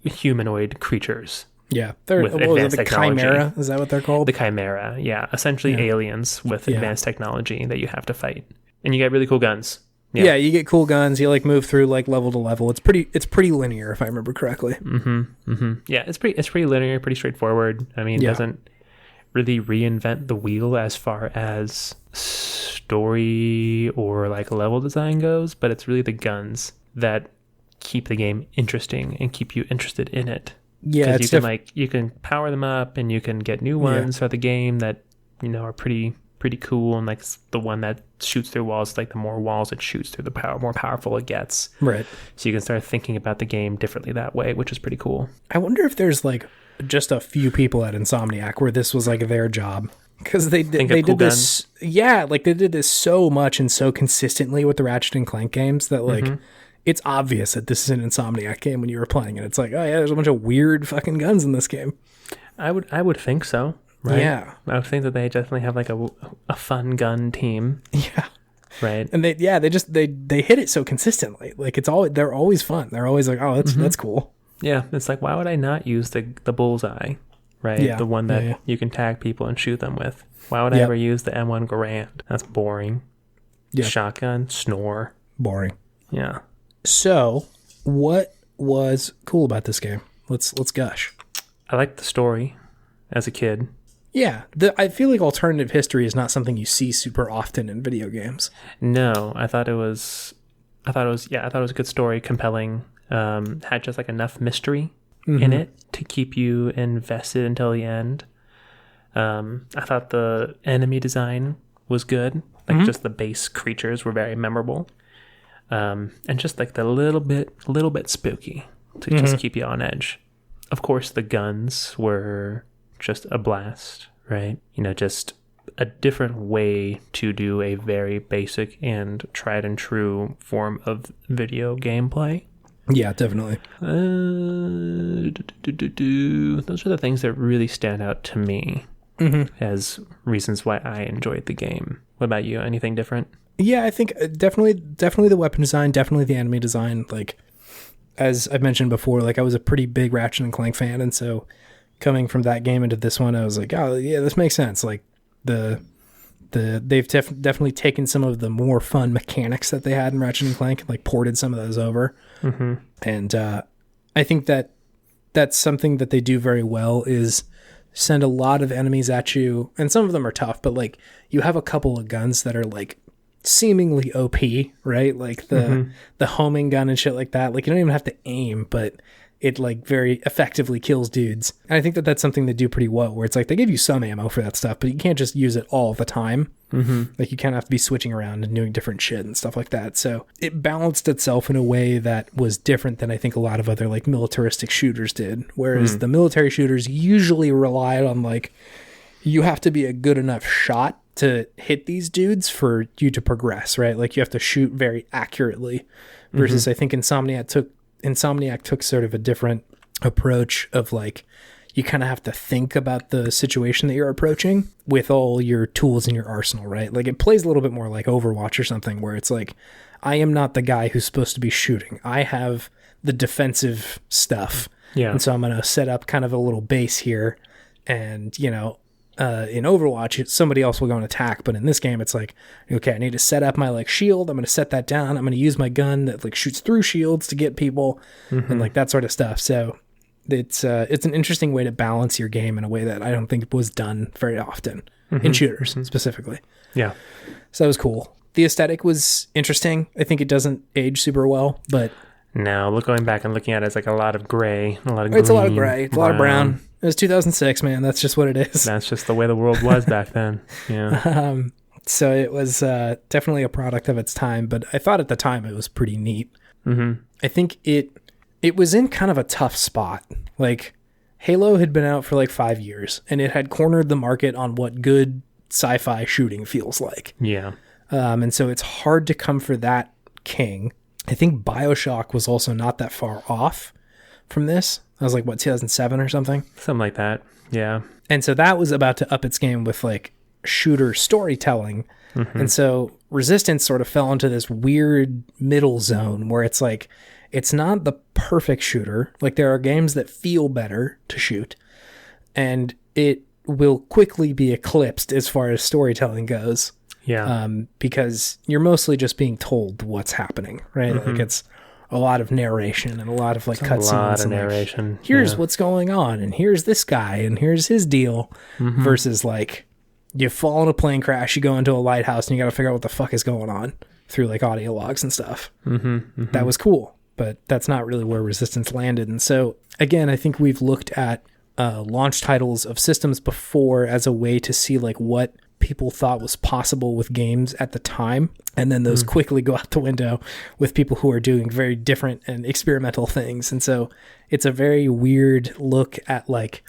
humanoid creatures. Yeah. The Chimera? Is that what they're called? The Chimera, yeah. Essentially aliens with advanced technology that you have to fight. And you get really cool guns. Yeah, you get cool guns. You like move through like level to level. It's pretty linear, if I remember correctly. Yeah, it's pretty linear, pretty straightforward. I mean, it doesn't really reinvent the wheel as far as story or like level design goes, but it's really the guns that keep the game interesting and keep you interested in it. Yeah, because you can power them up and you can get new ones for the game that are pretty cool, and like the one that shoots through walls, like the more walls it shoots through, the more powerful it gets. Right. So you can start thinking about the game differently that way, which is pretty cool. I wonder if there's like just a few people at Insomniac where this was like their job, because they did this. Yeah, like they did this so much and so consistently with the Ratchet and Clank games that like it's obvious that this is an Insomniac game when you were playing it. It's like, oh yeah, there's a bunch of weird fucking guns in this game. I would think so. Right? Yeah, I would think that they definitely have like a fun gun team. Yeah, right. And they hit it so consistently. Like they're always fun. They're always like, oh, that's cool. Yeah, it's like, why would I not use the bullseye, right? Yeah, the one that you can tag people and shoot them with. Why would I ever use the M1 Garand? That's boring. Yeah, shotgun, snore, boring. Yeah. So, what was cool about this game? Let's gush. I liked the story as a kid. Yeah, I feel like alternative history is not something you see super often in video games. No, I thought it was a good story, compelling. Had just like enough mystery in it to keep you invested until the end. I thought the enemy design was good. Like just the base creatures were very memorable. And just like the little bit spooky to just keep you on edge. Of course, the guns were just a blast, right? Just a different way to do a very basic and tried and true form of video gameplay. Yeah, definitely. Those are the things that really stand out to me as reasons why I enjoyed the game. What about you? Anything different? Yeah, I think definitely the weapon design, definitely the enemy design. Like, as I mentioned before, like I was a pretty big Ratchet and Clank fan, and so coming from that game into this one, I was like, oh yeah, this makes sense. Like they've definitely taken some of the more fun mechanics that they had in Ratchet and Clank and like ported some of those over. And I think that that's something that they do very well is send a lot of enemies at you, and some of them are tough, but like you have a couple of guns that are like seemingly OP, right? Like the homing gun and shit like that. Like you don't even have to aim, but it like very effectively kills dudes. And I think that that's something they do pretty well, where it's like they give you some ammo for that stuff, but you can't just use it all the time. Like you kind of have to be switching around and doing different shit and stuff like that. So it balanced itself in a way that was different than I think a lot of other like militaristic shooters did. Whereas the military shooters usually relied on like, you have to be a good enough shot to hit these dudes for you to progress, right? Like you have to shoot very accurately versus I think Insomniac took sort of a different approach of like, you kind of have to think about the situation that you're approaching with all your tools in your arsenal, right? Like it plays a little bit more like Overwatch or something where it's like, I am not the guy who's supposed to be shooting. I have the defensive stuff. Yeah. And so I'm going to set up kind of a little base here. And, you know, in Overwatch, somebody else will go and attack. But in this game, it's like, okay, I need to set up my like shield. I'm going to set that down. I'm going to use my gun that like shoots through shields to get people and like that sort of stuff. So it's an interesting way to balance your game in a way that I don't think was done very often in shooters specifically. Yeah. So that was cool. The aesthetic was interesting. I think it doesn't age super well, but no, going back and looking at it, it's like a lot of gray, a lot of green. It's a lot of gray. It's a lot of brown. It was 2006, man. That's just what it is. That's just the way the world was back then. Yeah. So it was definitely a product of its time, but I thought at the time it was pretty neat. I think it was in kind of a tough spot. Like Halo had been out for like 5 years, and it had cornered the market on what good sci-fi shooting feels like. Yeah. And so it's hard to come for that king. I think BioShock was also not that far off from this. I was like, what, 2007 or something? Something like that. Yeah. And so that was about to up its game with like shooter storytelling. And so Resistance sort of fell into this weird middle zone where it's like, it's not the perfect shooter. Like there are games that feel better to shoot, and it will quickly be eclipsed as far as storytelling goes. Yeah. Because you're mostly just being told what's happening, right? Like it's a lot of narration and a lot of like cutscenes. A lot of narration. Like, here's what's going on, and here's this guy, and here's his deal. Versus like, you fall in a plane crash, you go into a lighthouse, and you got to figure out what the fuck is going on through like audio logs and stuff. That was cool, but that's not really where Resistance landed. And so again, I think we've looked at launch titles of systems before as a way to see like what people thought was possible with games at the time, and then those quickly go out the window with people who are doing very different and experimental things. And so it's a very weird look at like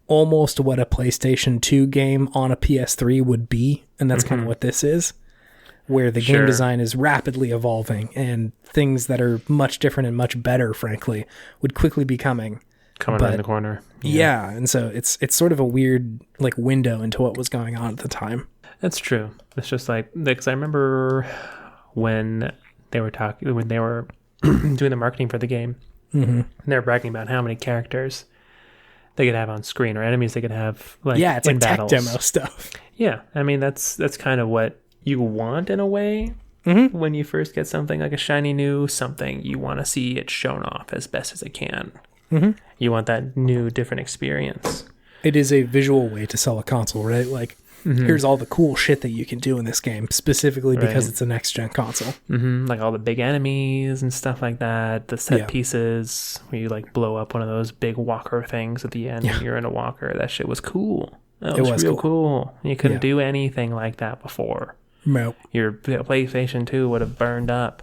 almost what a PlayStation 2 game on a PS3 would be, and that's kind of what this is, where the game design is rapidly evolving and things that are much different and much better, frankly, would quickly be coming around the corner. Yeah, and so it's sort of a weird like window into what was going on at the time. That's true. It's just like, because I remember when they were doing the marketing for the game, and they were bragging about how many characters they could have on screen or enemies they could have like it's in like battles. Tech demo stuff. Yeah, I mean that's kind of what you want in a way. When you first get something like a shiny new something, you want to see it shown off as best as it can. You want that new, different experience. It is a visual way to sell a console, right? Like, here's all the cool shit that you can do in this game, specifically because it's a next-gen console. Like all the big enemies and stuff like that, the set pieces where you like blow up one of those big walker things at the end when you're in a walker. That shit was cool. It was real cool. You couldn't do anything like that before. Nope. Your PlayStation 2 would have burned up.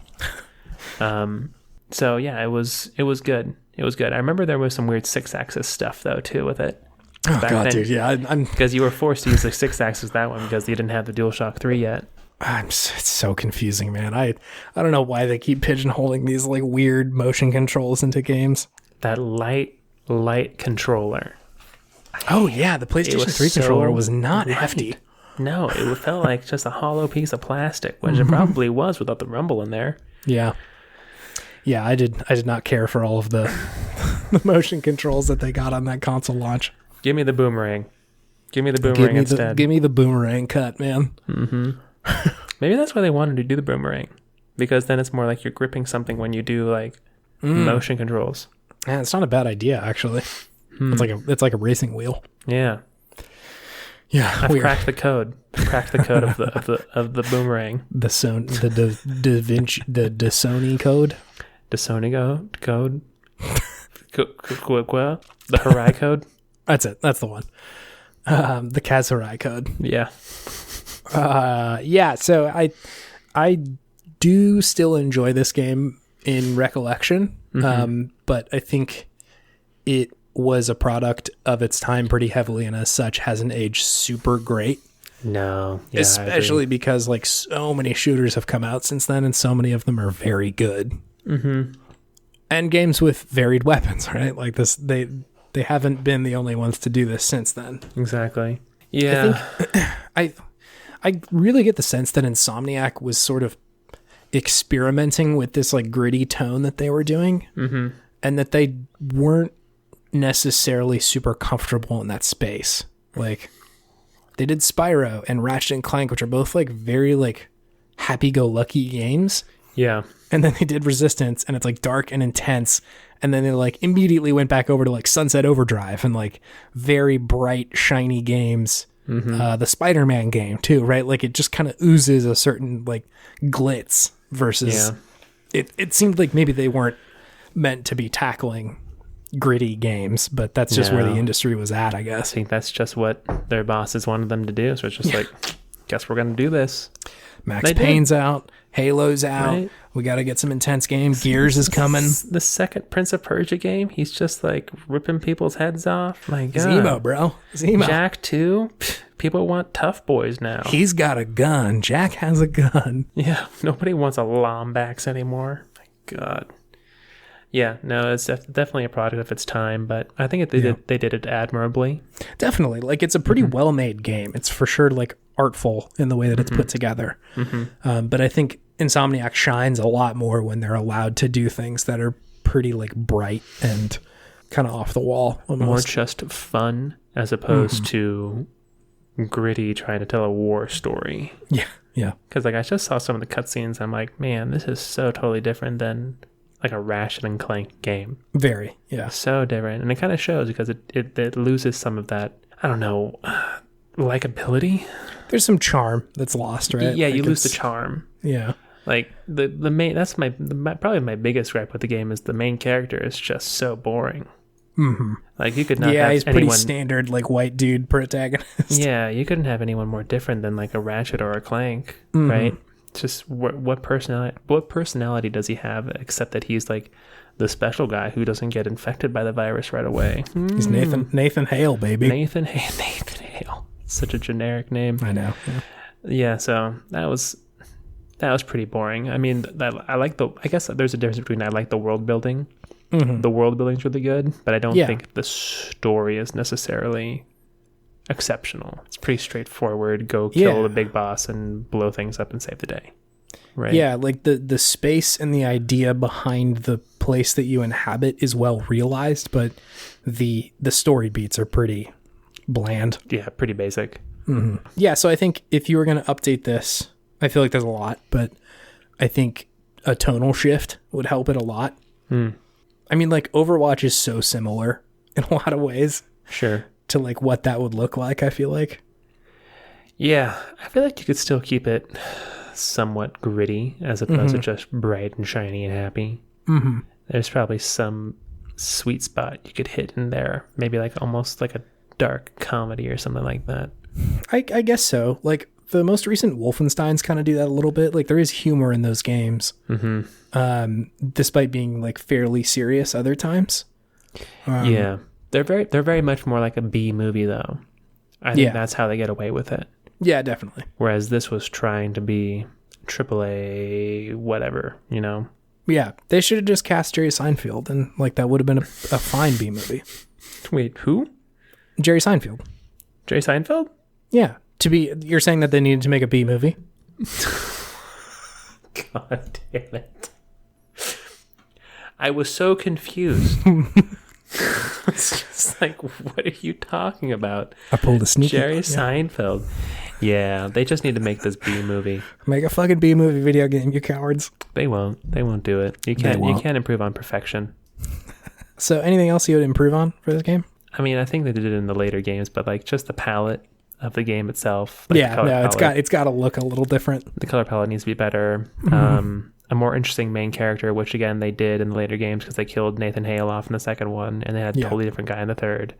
So yeah, it was good. It was good. I remember there was some weird 6-axis stuff though too with it. Oh god, dude, yeah. Because you were forced to use the 6-axis that one because you didn't have the DualShock 3 yet. It's so confusing, man. I don't know why they keep pigeonholing these like weird motion controls into games. That light controller. Oh yeah, the PlayStation 3 controller was not hefty. No, it felt like just a hollow piece of plastic, which it probably was without the rumble in there. Yeah. Yeah, I did not care for all of the the motion controls that they got on that console launch. Give me the boomerang. Give me the boomerang instead. Give me the boomerang cut, man. Mm-hmm. Maybe that's why they wanted to do the boomerang, because then it's more like you're gripping something when you do like motion controls. Yeah, it's not a bad idea actually. It's like a racing wheel. Yeah. Yeah, I've cracked the code. Cracked the code of the boomerang. The Sony code. The Sony code. The Harai code. That's it. That's the one. The Kazurai code. Yeah. Yeah. So I do still enjoy this game in recollection, but I think it was a product of its time pretty heavily, and as such hasn't aged super great. No. Yeah, especially because like so many shooters have come out since then, and so many of them are very good. Mm-hmm. And games with varied weapons, right? Like this, they haven't been the only ones to do this since then. Exactly. Yeah. I really get the sense that Insomniac was sort of experimenting with this like gritty tone that they were doing, and that they weren't necessarily super comfortable in that space. Like they did Spyro and Ratchet and Clank, which are both like very like happy-go-lucky games. Yeah. And then they did Resistance, and it's like dark and intense. And then they like immediately went back over to like Sunset Overdrive and like very bright, shiny games. The Spider-Man game too, right? Like it just kind of oozes a certain like glitz versus it seemed like maybe they weren't meant to be tackling gritty games, but that's just where the industry was at, I guess. I think that's just what their bosses wanted them to do. So it's just like, guess we're going to do this. Max Payne's out, Halo's out. Right? We got to get some intense games. Gears is coming. The second Prince of Persia game, he's just like ripping people's heads off. My God. Zemo, bro. Zemo. Jack 2, people want tough boys now. He's got a gun. Jack has a gun. Yeah, nobody wants a Lombax anymore. My God. Yeah, no, it's definitely a product of its time, but I think they did it admirably. Definitely. Like, it's a pretty well-made game. It's for sure, like, artful in the way that it's put together. But I think Insomniac shines a lot more when they're allowed to do things that are pretty, like, bright and kind of off the wall. Almost. More just fun as opposed to gritty trying to tell a war story. Yeah, yeah. Because, like, I just saw some of the cutscenes. I'm like, man, this is so totally different than like a Ratchet and Clank game. Very, yeah. So different. And it kind of shows because it loses some of that, I don't know, likability. There's some charm that's lost, right? Yeah, like you lose the charm. Yeah. Like the main, that's probably my biggest gripe with the game is the main character is just so boring. Like you could not have he's anyone, pretty standard like white dude protagonist. Yeah, you couldn't have anyone more different than like a Ratchet or a Clank, right? Just what personality does he have except that he's like the special guy who doesn't get infected by the virus right away? He's Nathan Hale, baby. Nathan Hale. Such a generic name. I know. Yeah, so that was pretty boring. I mean, I guess there's a difference between I like the world building. The world building's really good, but I don't think the story is necessarily exceptional. It's pretty straightforward. Go kill the big boss and blow things up and save the day. Right. Yeah, like the space and the idea behind the place that you inhabit is well realized, but the story beats are pretty bland. Yeah, pretty basic. Yeah, so I think if you were going to update this, I feel like there's a lot, but I think a tonal shift would help it a lot. I mean, like Overwatch is so similar in a lot of ways. Sure. To like what that would look like, I feel like. Yeah, I feel like you could still keep it somewhat gritty as opposed to just bright and shiny and happy. There's probably some sweet spot you could hit in there. Maybe like almost like a dark comedy or something like that. I guess so. Like the most recent Wolfensteins kind of do that a little bit. Like there is humor in those games, despite being like fairly serious other times. Yeah. They're very much more like a B movie, though. I think that's how they get away with it. Yeah, definitely. Whereas this was trying to be AAA whatever, you know? Yeah, they should have just cast Jerry Seinfeld, and like that would have been a fine B movie. Wait, who? Jerry Seinfeld. Jerry Seinfeld? Yeah. You're saying that they needed to make a B movie? God damn it. I was so confused. It's just like, what are you talking about? I pulled a sneaky Jerry Seinfeld. Yeah, they just need to make this B movie. Make a fucking B movie video game, you cowards. They won't. They won't do it. You can't improve on perfection. So anything else you would improve on for this game? I mean, I think they did it in the later games, but like just the palette of the game itself. Like it's got to look a little different. The color palette needs to be better. A more interesting main character, which again they did in the later games because they killed Nathan Hale off in the second one, and they had a totally different guy in the third.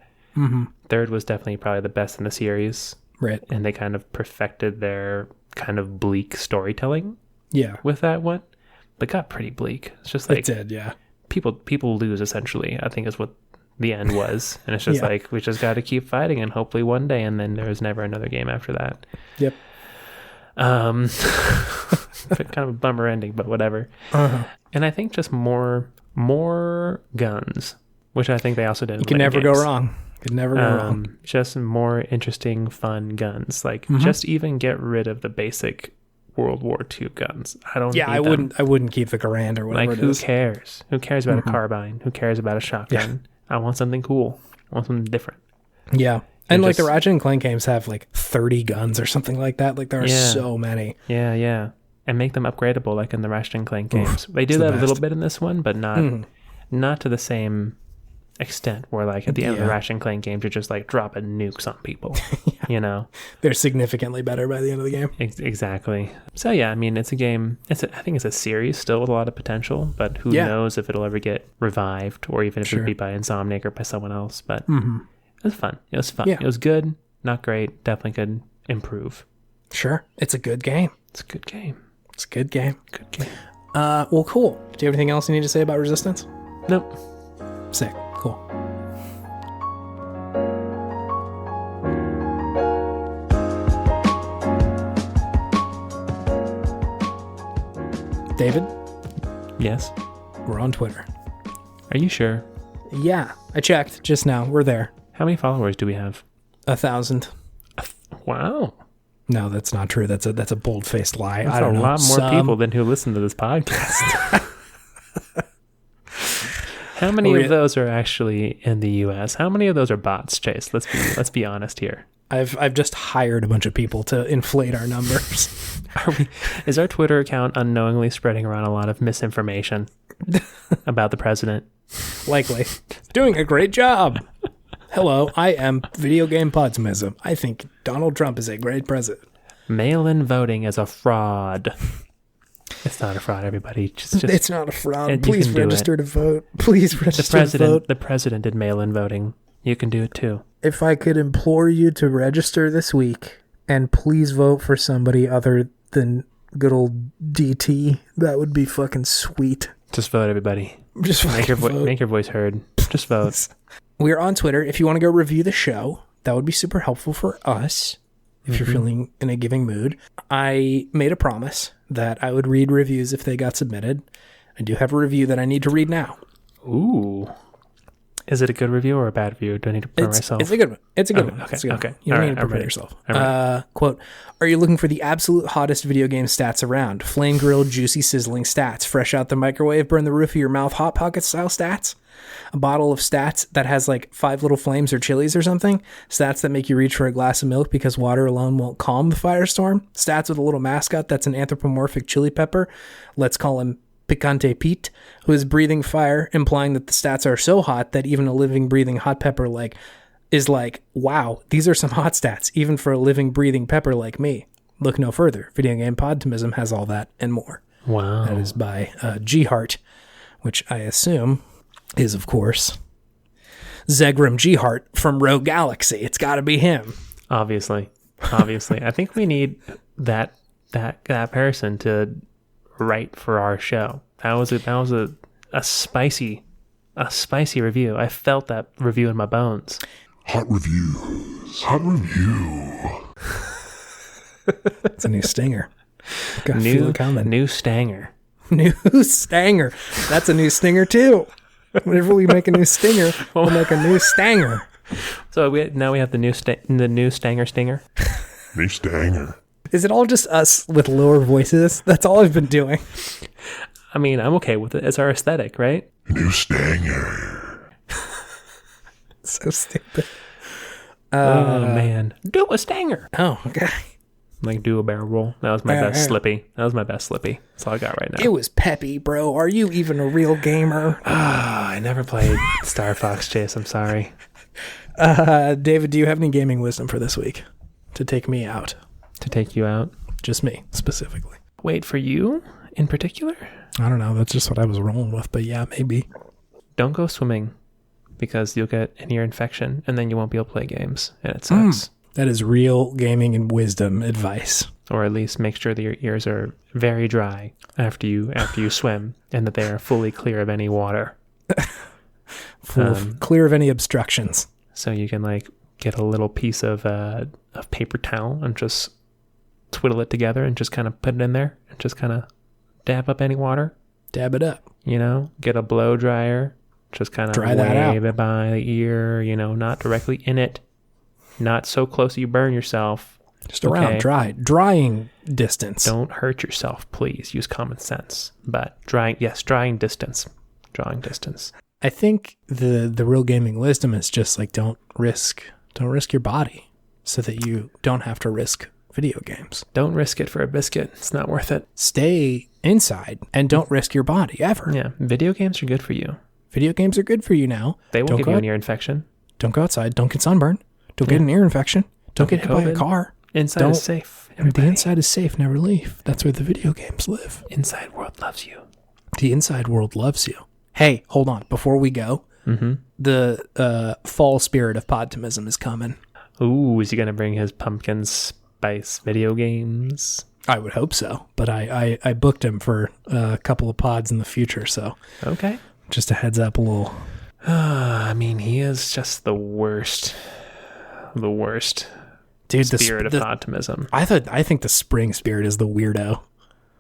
Third was definitely probably the best in the series, right? And they kind of perfected their kind of bleak storytelling. Yeah, with that one, but got pretty bleak. It's just like it did. Yeah, people lose essentially. I think is what the end was, and it's just like we just got to keep fighting, and hopefully one day, and then there's never another game after that. Yep. Kind of a bummer ending, but whatever. And I think just more guns, which I think they also did. You can never go wrong. Just more interesting, fun guns. Like just even get rid of the basic World War II guns. I don't. Yeah, I wouldn't keep the Garand or whatever. Like who cares? Who cares about a carbine? Who cares about a shotgun? Yeah. I want something cool. I want something different. Yeah. And like the Ratchet and Clank games have like 30 guns or something like that. Like there are so many. Yeah. And make them upgradable like in the Ratchet and Clank games. They do that a little bit in this one, but not to the same extent where like at the end of the Ratchet and Clank games you're just like dropping nukes on people. You know? They're significantly better by the end of the game. Exactly. So yeah, I mean it's a game, I think it's a series still with a lot of potential, but who knows if it'll ever get revived or even if it'll be by Insomniac or by someone else. But it was fun. It was fun. Yeah. It was good. Not great. Definitely could improve. Sure. It's a good game. It's a good game. Good game. Well, cool. Do you have anything else you need to say about Resistance? Nope. Sick. Cool. David? Yes? We're on Twitter. Are you sure? Yeah. I checked just now. We're there. How many followers do we have? 1,000. Wow. No, that's not true. That's a bold-faced lie. That's I don't know. A lot more people than who listen to this podcast. How many of those are actually in the U.S.? How many of those are bots, Chase? Let's be honest here. I've just hired a bunch of people to inflate our numbers. Is our Twitter account unknowingly spreading around a lot of misinformation about the president? Likely. Doing a great job. Hello, I am Video Game Podtimism. I think Donald Trump is a great president. Mail-in voting is a fraud. It's not a fraud, everybody. It's not a fraud. Please register to vote. Please register to vote. The president did mail-in voting. You can do it too. If I could implore you to register this week and please vote for somebody other than good old DT, that would be fucking sweet. Just vote, everybody. Just make your voice heard. Just vote. We're on Twitter. If you want to go review the show, that would be super helpful for us if you're feeling in a giving mood. I made a promise that I would read reviews if they got submitted. I do have a review that I need to read now. Ooh. Is it a good review or a bad review? Do I need to prepare myself? It's a good one. It's a good one. Okay. You don't need to prepare yourself. Quote, are you looking for the absolute hottest video game stats around? Flame grilled, juicy, sizzling stats. Fresh out the microwave, burn the roof of your mouth, Hot Pocket style stats? A bottle of stats that has like 5 little flames or chilies or something? Stats that make you reach for a glass of milk because water alone won't calm the firestorm? Stats with a little mascot that's an anthropomorphic chili pepper? Let's call him Picante Pete, who is breathing fire, implying that the stats are so hot that even a living, breathing hot pepper is like, wow, these are some hot stats, even for a living, breathing pepper like me. Look no further. Video Game Podtimism has all that and more. Wow. That is by G Heart, which I assume is, of course, Zegrim G Heart from Rogue Galaxy. It's got to be him. Obviously. I think we need that person to write for our show. That was a spicy review. I felt that review in my bones. Hot review. It's a new stinger. Gotta feel it coming. New stanger. New stanger. That's a new stinger too. Whenever we make a new stinger, we'll make a new stanger. So now we have the new stanger stinger. New stanger. Is it all just us with lower voices? That's all I've been doing. I mean, I'm okay with it. It's our aesthetic, right? New stanger. So stupid. Oh man, do a stanger. Oh, okay. Like do a barrel roll. That was my best Slippy. That's all I got right now. It was peppy, bro. Are you even a real gamer? I never played Star Fox Chase. I'm sorry. David, do you have any gaming wisdom for this week to take me out? To take you out? Just me, specifically. Wait, for you in particular? I don't know. That's just what I was rolling with, but yeah, maybe. Don't go swimming because you'll get an ear infection and then you won't be able to play games and it sucks. That is real gaming and wisdom advice. Or at least make sure that your ears are very dry after you swim and that they are fully clear of any water. Clear of any obstructions. So you can like get a little piece of paper towel and just twiddle it together and just kind of put it in there and just kind of dab up any water. Dab it up. You know, get a blow dryer, just kind of wave it by the ear, you know, not directly in it, not so close that you burn yourself. Just around drying distance. Don't hurt yourself, please. Use common sense. But drying distance. Drawing distance. I think the real gaming wisdom is just like don't risk your body so that you don't have to risk video games. Don't risk it for a biscuit. It's not worth it. Stay inside and don't risk your body ever. Yeah, video games are good for you. Video games are good for you now. They won't give you an ear infection. Don't go outside. Don't get sunburned. Don't get an ear infection. Don't get hit by a car. Inside is safe. The inside is safe. Never leave. That's where the video games live. Inside world loves you. The inside world loves you. Hey, hold on. Before we go, the fall spirit of Podtimism is coming. Ooh, is he going to bring his pumpkin spice video games? I would hope so, but I booked him for a couple of pods in the future, so okay. Just a heads up, a little. I mean, he is just the worst. The worst. Dude, spirit of optimism. I think the spring spirit is the weirdo.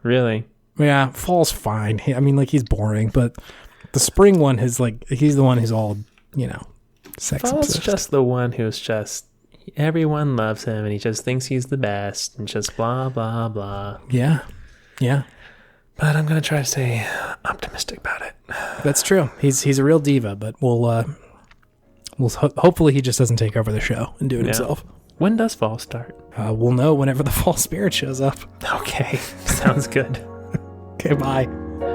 Really? Yeah, fall's fine. I mean, like he's boring, but the spring one is like he's the one who's all, you know, sex Fall's obsessed. Just the one who's just everyone loves him and he just thinks he's the best and just blah blah blah. Yeah. But I'm gonna try to stay optimistic about it. That's true. He's a real diva, but we'll hopefully he just doesn't take over the show and do it himself. When does fall start? We'll know whenever the fall spirit shows up. Okay, sounds good. Okay, bye.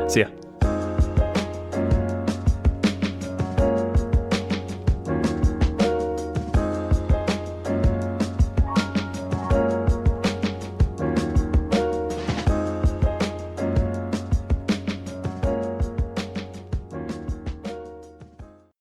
See ya.